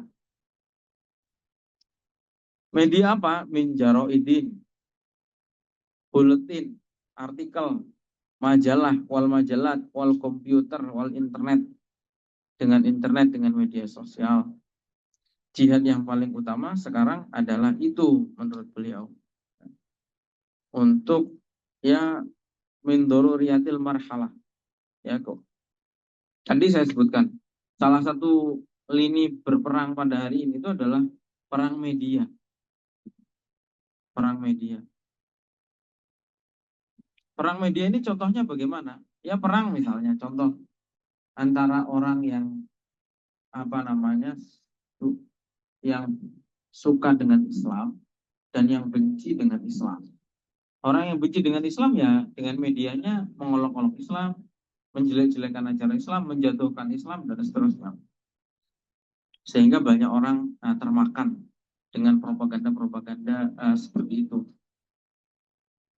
Media apa? Min jaroidin, buletin, artikel, majalah, wal majalat, wal komputer, wal internet. Dengan media sosial. Jihad yang paling utama sekarang adalah itu menurut beliau. Untuk, ya, min daruriyatil marhalah. Ya, kok. Tadi saya sebutkan salah satu lini berperang pada hari ini itu adalah perang media. Perang media. Perang media ini contohnya bagaimana? Ya, perang misalnya contoh antara orang yang yang suka dengan Islam dan yang benci dengan Islam. Orang yang benci dengan Islam, ya, dengan medianya mengolok-olok Islam, menjelek-jelekan ajaran Islam, menjatuhkan Islam, dan seterusnya. Sehingga banyak orang termakan dengan propaganda-propaganda seperti itu.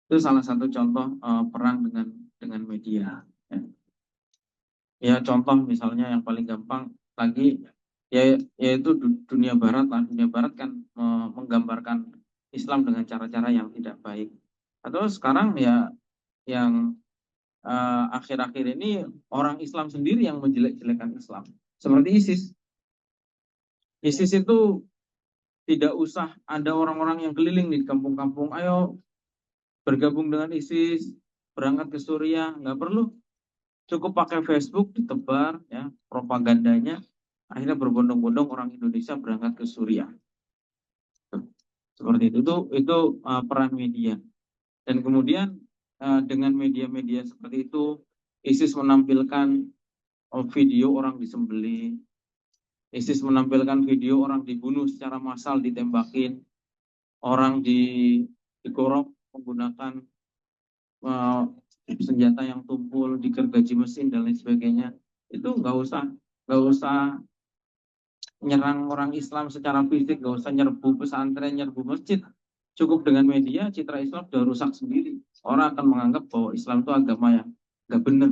Itu salah satu contoh perang dengan media. Ya. Ya, contoh misalnya yang paling gampang lagi, ya, yaitu dunia barat lah. Dunia barat kan menggambarkan Islam dengan cara-cara yang tidak baik. Atau sekarang, ya, yang akhir-akhir ini orang Islam sendiri yang menjelek-jelekan Islam. Seperti ISIS. ISIS itu tidak usah ada orang-orang yang keliling di kampung-kampung, ayo bergabung dengan ISIS, berangkat ke Suriah, nggak perlu. Cukup pakai Facebook, ditebar, ya, propagandanya, akhirnya berbondong-bondong orang Indonesia berangkat ke Suriah. Seperti itu peran media. Dan kemudian dengan media-media seperti itu, ISIS menampilkan video orang disembelih, ISIS menampilkan video orang dibunuh secara massal, ditembakin, orang digorok menggunakan senjata yang tumpul, digergaji mesin dan lain sebagainya. Itu nggak usah nyerang orang Islam secara fisik, nggak usah nyerbu pesantren, nyerbu masjid. Cukup dengan media, citra Islam sudah rusak sendiri. Orang akan menganggap bahwa Islam itu agama yang nggak benar.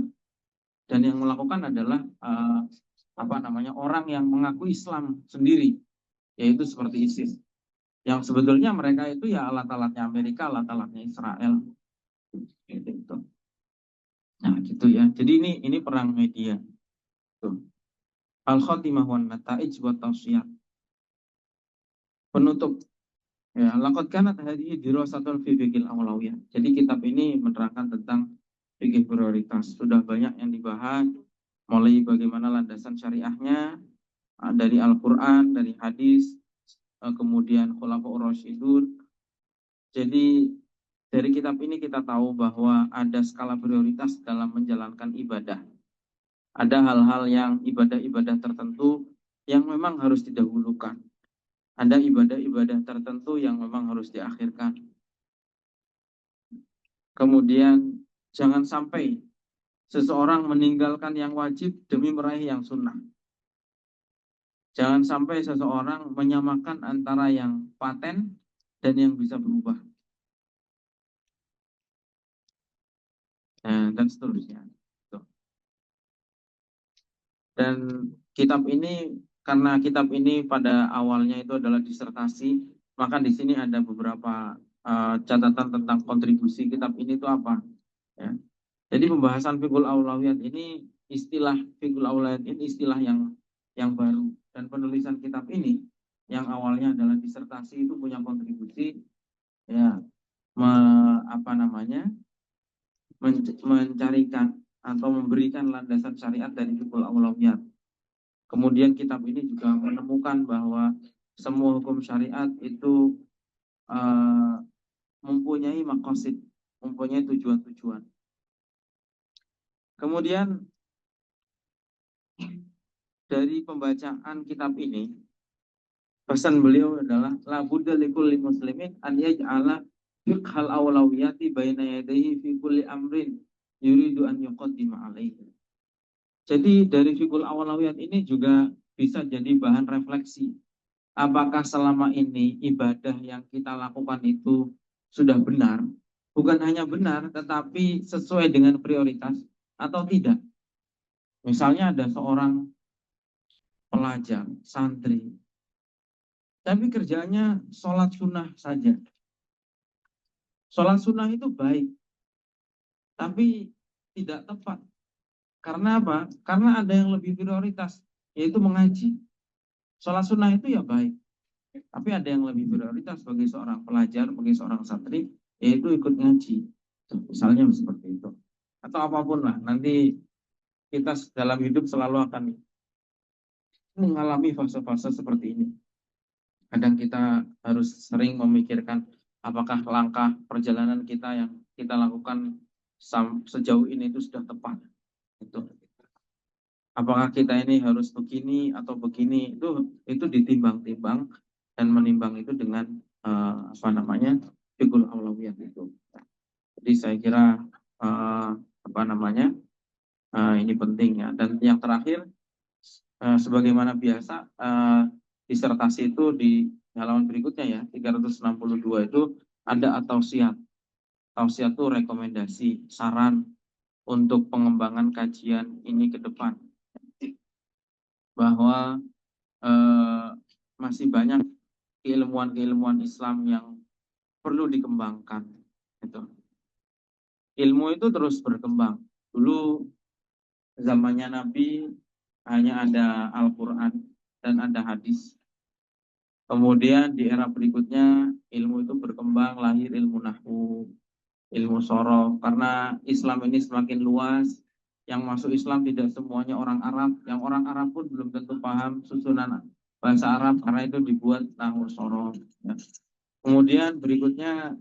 Dan yang melakukan adalah orang yang mengaku Islam sendiri, yaitu seperti ISIS. Yang sebetulnya mereka itu ya alat-alatnya Amerika, alat-alatnya Israel. Gitu. Nah, gitu, ya. Jadi ini perang media. Al-Khatimah wan Nata'ij wa Tawsiyah. Penutup. Ya, laqad kanat hadhihi dirasatul fi fiqhil awlawiyah. Jadi kitab ini menerangkan tentang fikih prioritas. Sudah banyak yang dibahas, mulai bagaimana landasan syariahnya, dari Al-Quran, dari hadis, kemudian Khulafaur Rasyidun. Jadi dari kitab ini kita tahu bahwa ada skala prioritas dalam menjalankan ibadah. Ada hal-hal yang ibadah-ibadah tertentu yang memang harus didahulukan. Ada ibadah-ibadah tertentu yang memang harus diakhirkan. Kemudian jangan sampai seseorang meninggalkan yang wajib demi meraih yang sunnah. Jangan sampai seseorang menyamakan antara yang paten dan yang bisa berubah. Dan seterusnya. Dan kitab ini, karena kitab ini pada awalnya itu adalah disertasi, maka di sini ada beberapa catatan tentang kontribusi kitab ini itu apa. Ya. Jadi pembahasan fikul aulawiyat ini, istilah fikul aulawiyat ini istilah yang baru. Dan penulisan kitab ini yang awalnya adalah disertasi itu punya kontribusi, ya, mencarikan atau memberikan landasan syariat dari fikul aulawiyat. Kemudian kitab ini juga menemukan bahwa semua hukum syariat itu mempunyai maqasid, mempunyai tujuan-tujuan. Kemudian dari pembacaan kitab ini, pesan beliau adalah la budda likulli muslimin an yaj'ala fiqhal awlawiyati baina yadayhi fi kulli amrin yuridu an yuqaddima alaihi. Jadi dari fikul awlawiyat ini juga bisa jadi bahan refleksi. Apakah selama ini ibadah yang kita lakukan itu sudah benar? Bukan hanya benar, tetapi sesuai dengan prioritas atau tidak. Misalnya ada seorang pelajar, santri, tapi kerjanya sholat sunnah saja. Sholat sunnah itu baik, tapi tidak tepat. Karena apa? Karena ada yang lebih prioritas, yaitu mengaji. Sholat sunnah itu ya baik, tapi ada yang lebih prioritas bagi seorang pelajar, bagi seorang santri, yaitu ikut ngaji. Misalnya seperti itu. Atau apapun lah, nanti kita dalam hidup selalu akan mengalami fase-fase seperti ini. Kadang kita harus sering memikirkan apakah langkah perjalanan kita yang kita lakukan sejauh ini itu sudah tepat. Apakah kita ini harus begini atau begini, itu ditimbang-timbang dan menimbang itu dengan fikul aulawiyat itu. Jadi saya kira ini penting ya. Dan yang terakhir, sebagaimana biasa, disertasi itu di halaman berikutnya ya, 362 itu ada at-tausiat. Tausiat itu rekomendasi, saran untuk pengembangan kajian ini ke depan. Bahwa masih banyak keilmuan-keilmuan Islam yang perlu dikembangkan. Ilmu itu terus berkembang. Dulu zamannya Nabi hanya ada Al-Quran dan ada hadis. Kemudian di era berikutnya ilmu itu berkembang, lahir ilmu nahwu, ilmu sorof. Karena Islam ini semakin luas, yang masuk Islam tidak semuanya orang Arab, yang orang Arab pun belum tentu paham susunan bahasa Arab, karena itu dibuat nahwu sorof. Ya. Kemudian berikutnya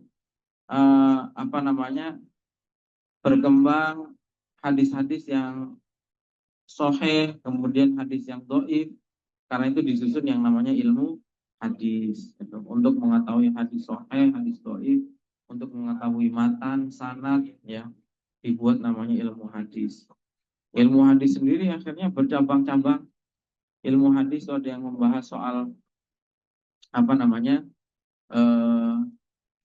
berkembang hadis-hadis yang sahih, kemudian hadis yang dhaif, karena itu disusun yang namanya ilmu hadis, gitu. Untuk mengetahui hadis sahih, hadis dhaif, untuk mengetahui matan, sanad, ya, dibuat namanya ilmu hadis. Ilmu hadis sendiri akhirnya bercabang-cabang. Ilmu hadis itu ada yang membahas soal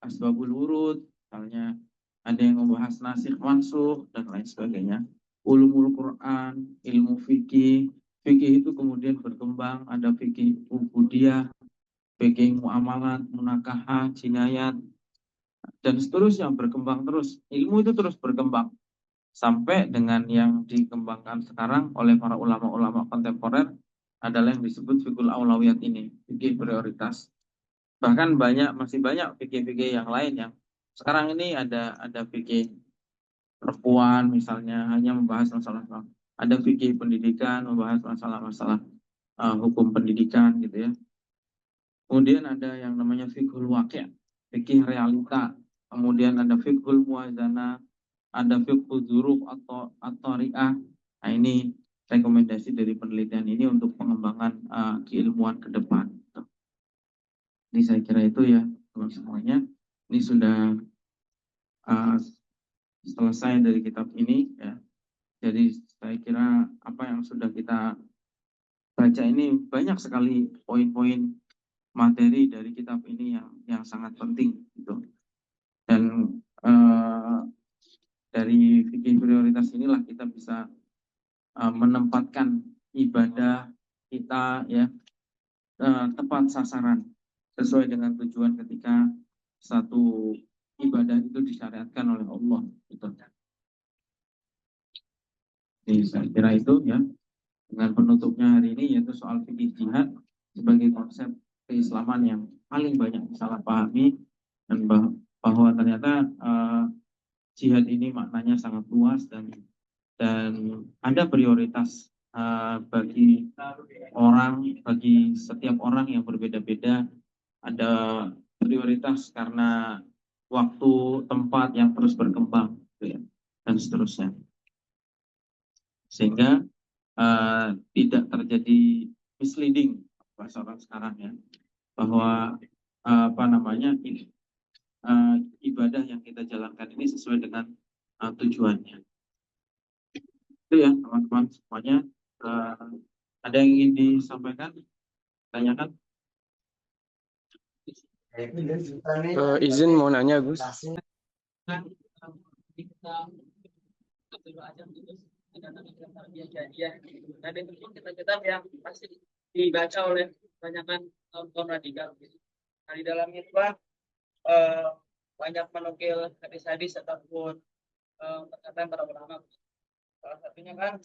asbabul wurud, misalnya ada yang membahas nasikh mansukh dan lain sebagainya. Ulumul Quran, ilmu fikih. Fikih itu kemudian berkembang, ada fikih ubudiyah, fikih muamalat, munakahah, jinayat, dan seterusnya, berkembang terus. Ilmu itu terus berkembang sampai dengan yang dikembangkan sekarang oleh para ulama-ulama kontemporer adalah yang disebut fikul aulawiyat ini, fikih prioritas. Bahkan masih banyak fikih-fikih yang lain yang sekarang ini ada fikih perempuan misalnya, hanya membahas masalah, ada fikih pendidikan membahas masalah-masalah hukum pendidikan gitu ya. Kemudian ada yang namanya fiqhul waqi', fikih realita. Kemudian ada fiqhul muwazanah, ada fiqhul dzuruf atau ri'ah. Nah, ini rekomendasi dari penelitian ini untuk pengembangan keilmuan ke depan. Jadi saya kira itu ya teman semuanya. Ini sudah uh, selesai dari kitab ini ya. Jadi saya kira apa yang sudah kita baca ini banyak sekali poin-poin materi dari kitab ini yang sangat penting gitu. Dan dari fikih prioritas inilah kita bisa menempatkan ibadah kita ya tepat sasaran sesuai dengan tujuan ketika satu ibadah itu disyariatkan oleh Allah gitu. Jadi saya kira itu ya dengan penutupnya hari ini yaitu soal fikih jihad sebagai konsep keislaman yang paling banyak disalahpahami dan bahwa ternyata jihad ini maknanya sangat luas dan ada prioritas bagi setiap orang yang berbeda-beda. Ada prioritas karena waktu, tempat yang terus berkembang, gitu ya, dan seterusnya. Sehingga tidak terjadi misleading bahasa orang sekarang ya, bahwa ibadah yang kita jalankan ini sesuai dengan tujuannya. Itu ya teman-teman semuanya. Ada yang ingin disampaikan, tanyakan? Izin mau nanya Gus. Ada kitab-kitab yang pasti dibaca oleh kebanyakan kaum radikal. Nah, di dalamnya itu banyak menukil hadis-hadis ataupun perkataan para ulama. Salah satunya kan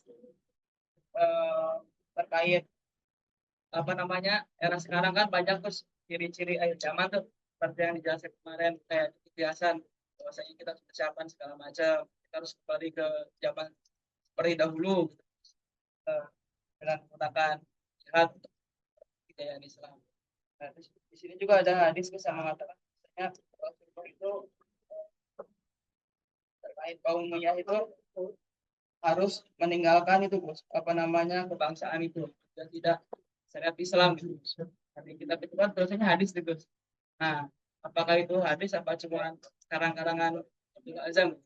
terkait era sekarang kan banyak tuh ciri-ciri akhir zaman tuh seperti yang dijelaskan kemarin kayak kebiasaan bahwasanya kita harus persiapan segala macam, kita harus kembali ke zaman seperti dahulu dengan menggunakan jihad untuk kejayaan Islam. Nah, di sini juga ada hadis yang mengatakan misalnya Rasulullah itu terkait kaum Umayyah itu harus meninggalkan itu kebangsaan itu dan tidak syariat Islam gitu. Tapi kita kan biasanya hadis itu. Nah, apakah itu hadis apa cuma karang-karangan Abdul Azam?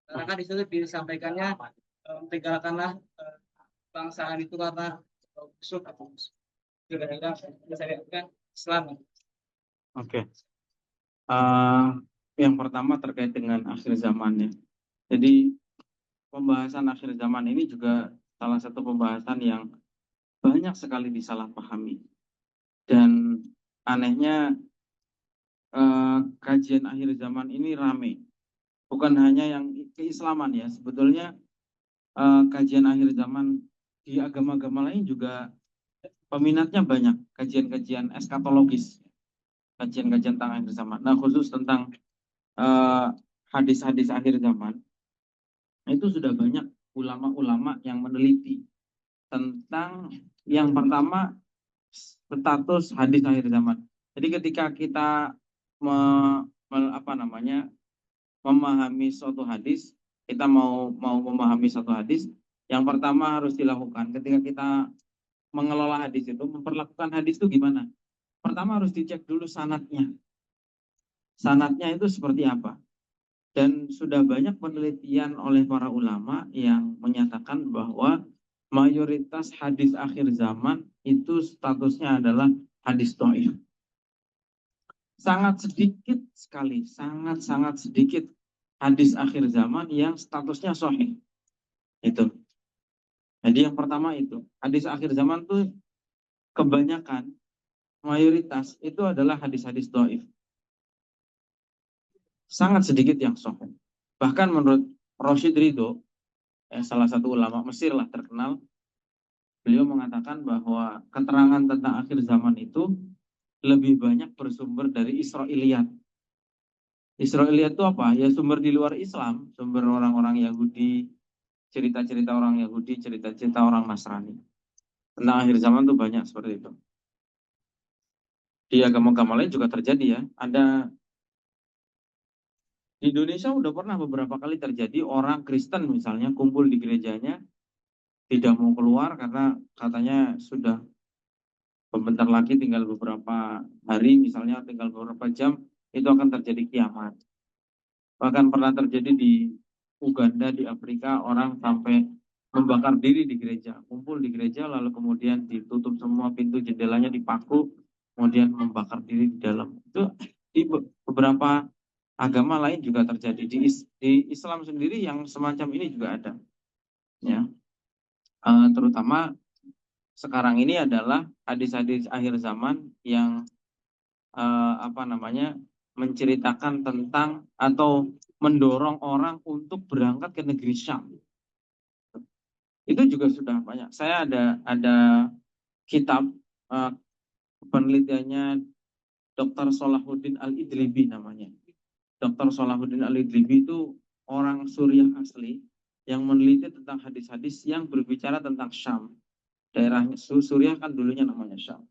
Karena kan di situ disampaikannya tinggalkanlah bangsaan itu karena busuk atau kira-kira syariatkan Islam. Oke. Yang pertama terkait dengan akhir zaman ya. Jadi pembahasan akhir zaman ini juga salah satu pembahasan yang banyak sekali disalahpahami. Dan anehnya kajian akhir zaman ini rame. Bukan hanya yang keislaman ya, sebetulnya kajian akhir zaman di agama-agama lain juga peminatnya banyak. Kajian-kajian eskatologis, kajian-kajian tentang akhir zaman. Nah, khusus tentang hadis-hadis akhir zaman, itu sudah banyak ulama-ulama yang meneliti tentang yang pertama status hadis akhir zaman. Jadi ketika kita memahami suatu hadis, kita mau memahami suatu hadis, yang pertama harus dilakukan ketika kita mengelola hadis itu, memperlakukan hadis itu gimana? Pertama harus dicek dulu sanadnya. Sanadnya itu seperti apa? Dan sudah banyak penelitian oleh para ulama yang menyatakan bahwa mayoritas hadis akhir zaman itu statusnya adalah hadis dhaif. Sangat sedikit sekali, sangat sedikit hadis akhir zaman yang statusnya sahih. Itu. Jadi yang pertama itu, hadis akhir zaman tuh kebanyakan mayoritas itu adalah hadis-hadis dhaif. Sangat sedikit yang sahih. Bahkan menurut Rashid Ridho, salah satu ulama Mesir lah terkenal, beliau mengatakan bahwa keterangan tentang akhir zaman itu lebih banyak bersumber dari Israiliyat. Israiliyat itu apa? Ya sumber di luar Islam, sumber orang-orang Yahudi, cerita-cerita orang Yahudi, cerita-cerita orang Nasrani. Tentang akhir zaman itu banyak seperti itu. di agama-agama lain juga terjadi ya. Ada di Indonesia udah pernah beberapa kali terjadi orang Kristen misalnya kumpul di gerejanya tidak mau keluar karena katanya sudah bentar lagi tinggal beberapa hari misalnya tinggal beberapa jam itu akan terjadi kiamat. Bahkan pernah terjadi di Uganda di Afrika orang sampai membakar diri di gereja, kumpul di gereja lalu kemudian ditutup semua pintu jendelanya dipaku, kemudian membakar diri di dalam. Itu di beberapa agama lain juga terjadi. Di Islam sendiri yang semacam ini juga ada. Ya, terutama sekarang ini adalah hadis-hadis akhir zaman yang menceritakan tentang atau mendorong orang untuk berangkat ke negeri Syam. Itu juga sudah banyak. Saya ada kitab penelitiannya Dr. Salahuddin Al-Idlibi namanya. Dr. Salahuddin Al-Idlibi itu orang Suriah asli yang meneliti tentang hadis-hadis yang berbicara tentang Syam. Daerah Suriah kan dulunya namanya Syam.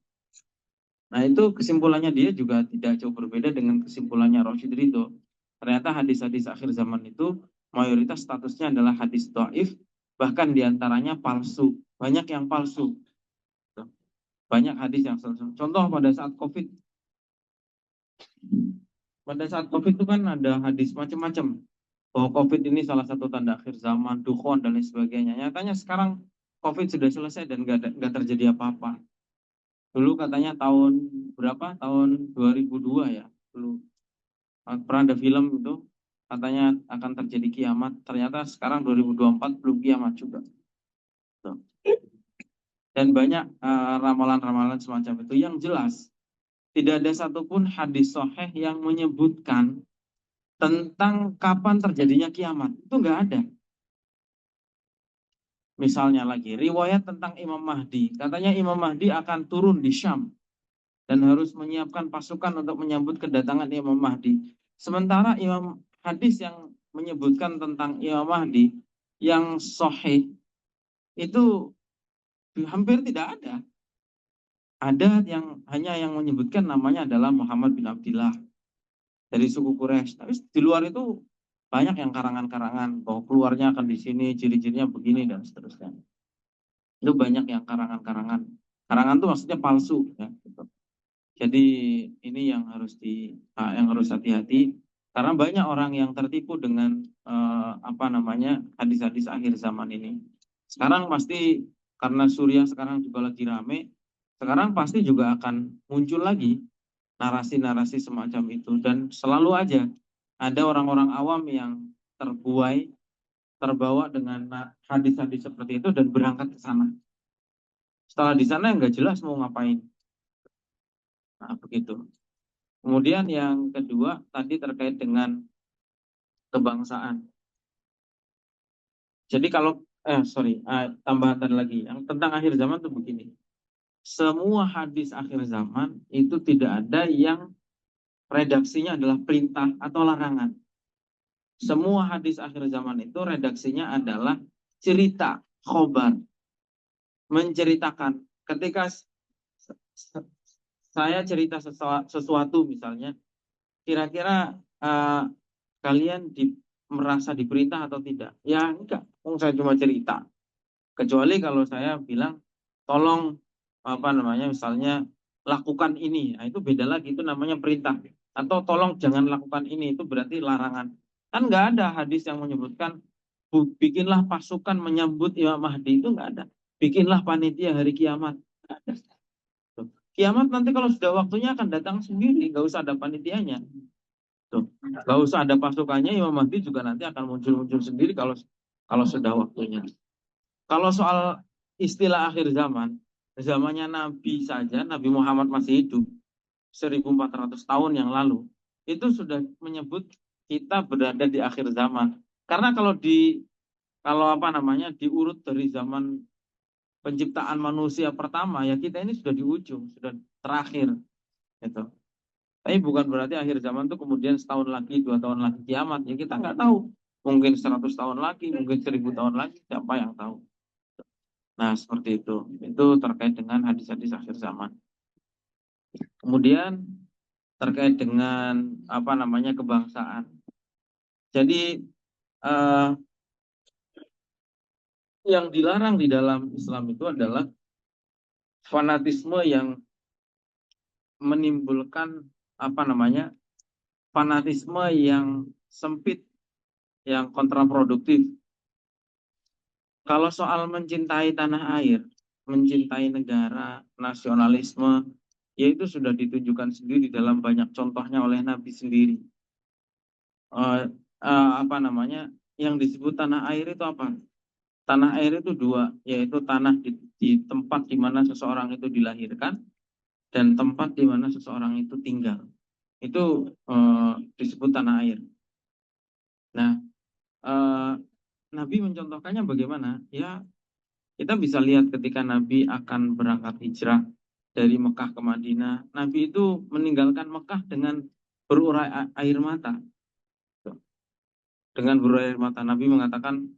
Nah itu kesimpulannya dia juga tidak jauh berbeda dengan kesimpulannya Rashid Ridho. Ternyata hadis-hadis akhir zaman itu mayoritas statusnya adalah hadis dhaif, bahkan diantaranya palsu. Banyak yang palsu. Banyak hadis yang palsu. Contoh pada saat COVID. Pada saat COVID itu kan ada hadis macam-macam. Bahwa COVID ini salah satu tanda akhir zaman, dukhon dan lain sebagainya. Nyatanya sekarang COVID sudah selesai dan nggak terjadi apa-apa. Dulu katanya tahun berapa? Tahun 2002 ya. Dulu pernah ada film itu katanya akan terjadi kiamat. Ternyata sekarang 2024 belum kiamat juga. Tuh. Dan banyak ramalan-ramalan semacam itu yang jelas. Tidak ada satupun hadis sahih yang menyebutkan tentang kapan terjadinya kiamat. Itu nggak ada. Misalnya lagi, riwayat tentang Imam Mahdi. Katanya Imam Mahdi akan turun di Syam dan harus menyiapkan pasukan untuk menyambut kedatangan Imam Mahdi. Sementara hadis yang menyebutkan tentang Imam Mahdi yang sahih itu hampir tidak ada. Ada hanya yang menyebutkan namanya adalah Muhammad bin Abdillah dari suku Quraisy. Tapi di luar itu banyak yang karangan-karangan bahwa keluarnya akan di sini, ciri-cirinya begini dan seterusnya. Itu banyak yang karangan-karangan. Karangan itu maksudnya palsu ya. Gitu. Jadi ini yang harus hati-hati karena banyak orang yang tertipu dengan hadis-hadis akhir zaman ini. Sekarang pasti karena Suriah sekarang juga lagi rame, sekarang pasti juga akan muncul lagi narasi-narasi semacam itu dan selalu aja ada orang-orang awam yang terbawa dengan hadis-hadis seperti itu dan berangkat ke sana. Setelah di sana nggak jelas mau ngapain. Nah, begitu. Kemudian yang kedua tadi terkait dengan kebangsaan. Jadi kalau tambahan tadi lagi yang tentang akhir zaman itu begini. Semua hadis akhir zaman itu tidak ada yang redaksinya adalah perintah atau larangan. Semua hadis akhir zaman itu redaksinya adalah cerita, khobar. Menceritakan. Ketika saya cerita sesuatu misalnya, kira-kira kalian merasa diperintah atau tidak? Ya enggak, saya cuma cerita. Kecuali kalau saya bilang, tolong misalnya lakukan ini. Nah, itu beda lagi, itu namanya perintah. Atau tolong jangan lakukan ini, itu berarti larangan. Kan nggak ada hadis yang menyebutkan bikinlah pasukan menyambut Imam Mahdi, itu nggak ada. Bikinlah panitia hari kiamat. Nggak ada. Kiamat nanti kalau sudah waktunya akan datang sendiri, nggak usah ada panitianya. Tuh, nggak usah ada pasukannya, Imam Mahdi juga nanti akan muncul sendiri kalau sudah waktunya. Kalau soal istilah akhir zaman, zamannya Nabi saja, Nabi Muhammad masih hidup 1400 tahun yang lalu, itu sudah menyebut kita berada di akhir zaman. Karena diurut dari zaman penciptaan manusia pertama, ya kita ini sudah di ujung, sudah terakhir. Gitu. Tapi bukan berarti akhir zaman itu kemudian setahun lagi, 2 tahun lagi kiamat. Ya kita nggak tahu. Mungkin 100 tahun lagi, mungkin 1000 tahun lagi, siapa yang tahu. Nah seperti itu. Itu terkait dengan hadis-hadis akhir zaman. Kemudian terkait dengan apa namanya kebangsaan. Jadi yang dilarang di dalam Islam itu adalah fanatisme yang menimbulkan apa namanya fanatisme yang sempit, yang kontraproduktif. Kalau soal mencintai tanah air, mencintai negara, nasionalisme, ya itu sudah ditunjukkan sendiri dalam banyak contohnya oleh Nabi sendiri. Apa namanya yang disebut tanah air itu apa? Tanah air itu dua, yaitu tanah di tempat di mana seseorang itu dilahirkan dan tempat di mana seseorang itu tinggal. Itu disebut tanah air. Nah, Nabi mencontohkannya bagaimana? Ya, kita bisa lihat ketika Nabi akan berangkat hijrah dari Mekah ke Madinah, Nabi itu meninggalkan Mekah dengan berurai air mata. Dengan berurai air mata, Nabi mengatakan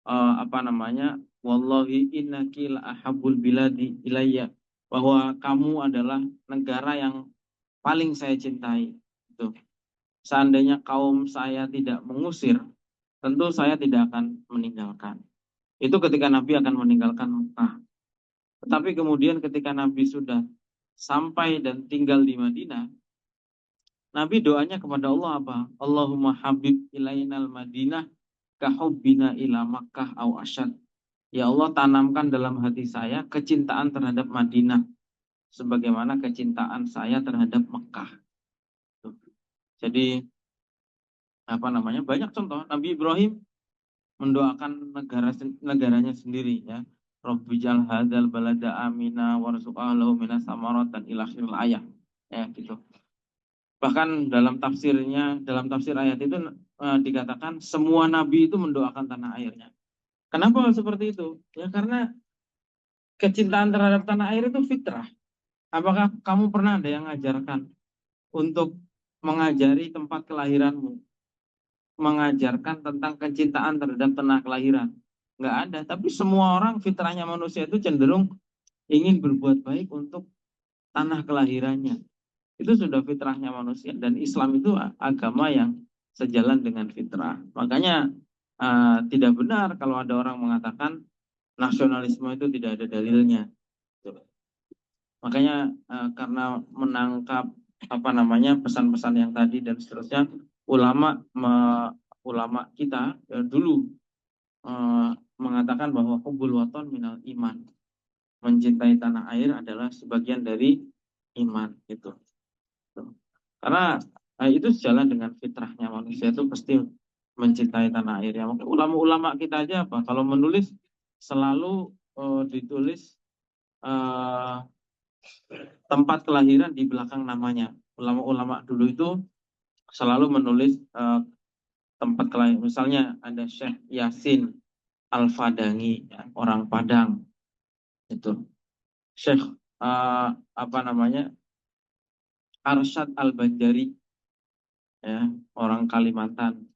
apa namanya? Wallahi innaki la ahabbul biladi ilayya, bahwa kamu adalah negara yang paling saya cintai. Itu. Seandainya kaum saya tidak mengusir, tentu saya tidak akan meninggalkan. Itu ketika Nabi akan meninggalkan Mekah. Tetapi kemudian ketika Nabi sudah sampai dan tinggal di Madinah, Nabi doanya kepada Allah apa? Allahumma habib ilainal Madinah kahubbina ila Makkah au asyad. Ya Allah, tanamkan dalam hati saya kecintaan terhadap Madinah sebagaimana kecintaan saya terhadap Mekah. Jadi apa namanya? Banyak contoh. Nabi Ibrahim mendoakan negaranya sendiri ya. Rabbijal hadzal balada amina warzuq ahlahu minas samarat dan ila akhiril ayat. Ya gitu. Bahkan dalam tafsir ayat itu dikatakan semua nabi itu mendoakan tanah airnya. Kenapa seperti itu? Ya karena kecintaan terhadap tanah air itu fitrah. Apakah kamu pernah ada yang mengajarkan untuk mengajari tempat kelahiranmu, mengajarkan tentang kecintaan terhadap tanah kelahiran? Nggak ada. Tapi semua orang, fitrahnya manusia itu cenderung ingin berbuat baik untuk tanah kelahirannya. Itu sudah fitrahnya manusia, dan Islam itu agama yang sejalan dengan fitrah. Makanya tidak benar kalau ada orang mengatakan nasionalisme itu tidak ada dalilnya. Makanya karena menangkap apa namanya pesan-pesan yang tadi dan seterusnya, ulama kita dulu mengatakan bahwa hubbul waton minal iman, mencintai tanah air adalah sebagian dari iman gitu. Karena itu sejalan dengan fitrahnya manusia, itu pasti mencintai tanah air. Ya, ulama-ulama kita aja apa? Kalau menulis selalu ditulis tempat kelahiran di belakang namanya. Ulama-ulama dulu itu selalu menulis tempat kelahiran. Misalnya ada Syekh Yasin Al-Fadangi, ya, orang Padang itu. Syekh apa namanya? Arsyad Al-Banjari, ya, orang Kalimantan.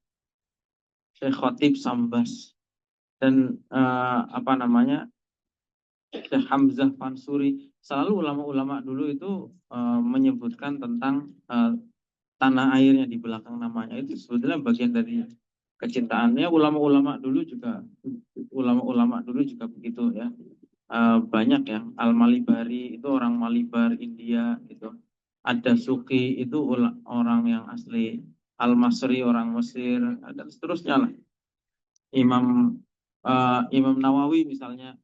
Syekh Khotib Sambas, dan apa namanya, Syekh Hamzah Fansuri. Selalu ulama-ulama dulu itu menyebutkan tentang tanah airnya di belakang namanya. Itu sebetulnya bagian dari kecintaannya. Ulama-ulama dulu juga begitu ya. Banyak ya. Al-Malibari itu orang Malibar India gitu. Ada Suki itu orang yang asli. Al-Masri orang Mesir, dan seterusnya lah. Imam Nawawi misalnya.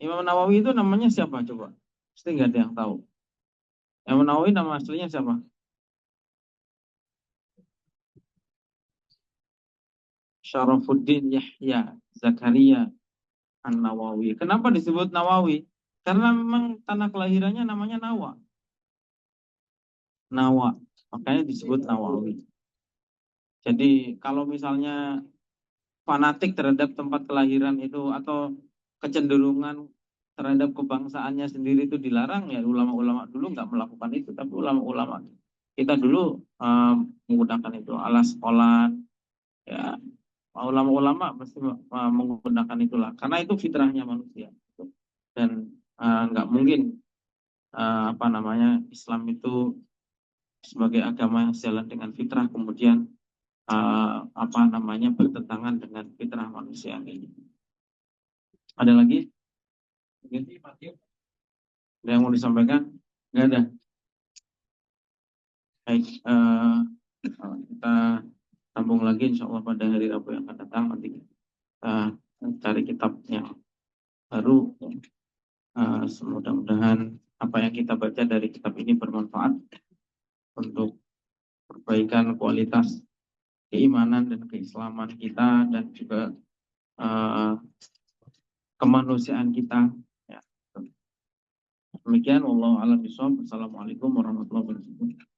Imam Nawawi itu namanya siapa coba? Pasti nggak ada yang tahu. Imam Nawawi nama aslinya siapa? Syarafuddin Yahya Zakaria An-Nawawi. Kenapa disebut Nawawi? Karena memang tanah kelahirannya namanya Nawa. Nawa. Makanya disebut Nawawi. Jadi kalau misalnya fanatik terhadap tempat kelahiran itu atau kecenderungan terhadap kebangsaannya sendiri itu dilarang, ya ulama-ulama dulu nggak melakukan itu. Tapi ulama-ulama kita dulu menggunakan itu, alas sekolah, ya ulama-ulama mesti menggunakan itulah, karena itu fitrahnya manusia dan nggak mungkin apa namanya, Islam itu sebagai agama yang sejalan dengan fitrah, kemudian apa namanya, bertentangan dengan fitrah manusia ini. Ada lagi? Ada yang mau disampaikan? Nggak ada. Baik, kita sambung lagi insya Allah pada hari Rabu yang akan datang. Nanti kita cari kitab yang baru. Mudah-mudahan apa yang kita baca dari kitab ini bermanfaat untuk perbaikan kualitas keimanan dan keislaman kita, dan juga kemanusiaan kita. Ya. Demikian, wallahu a'lam bishawab. Assalamualaikum warahmatullahi wabarakatuh.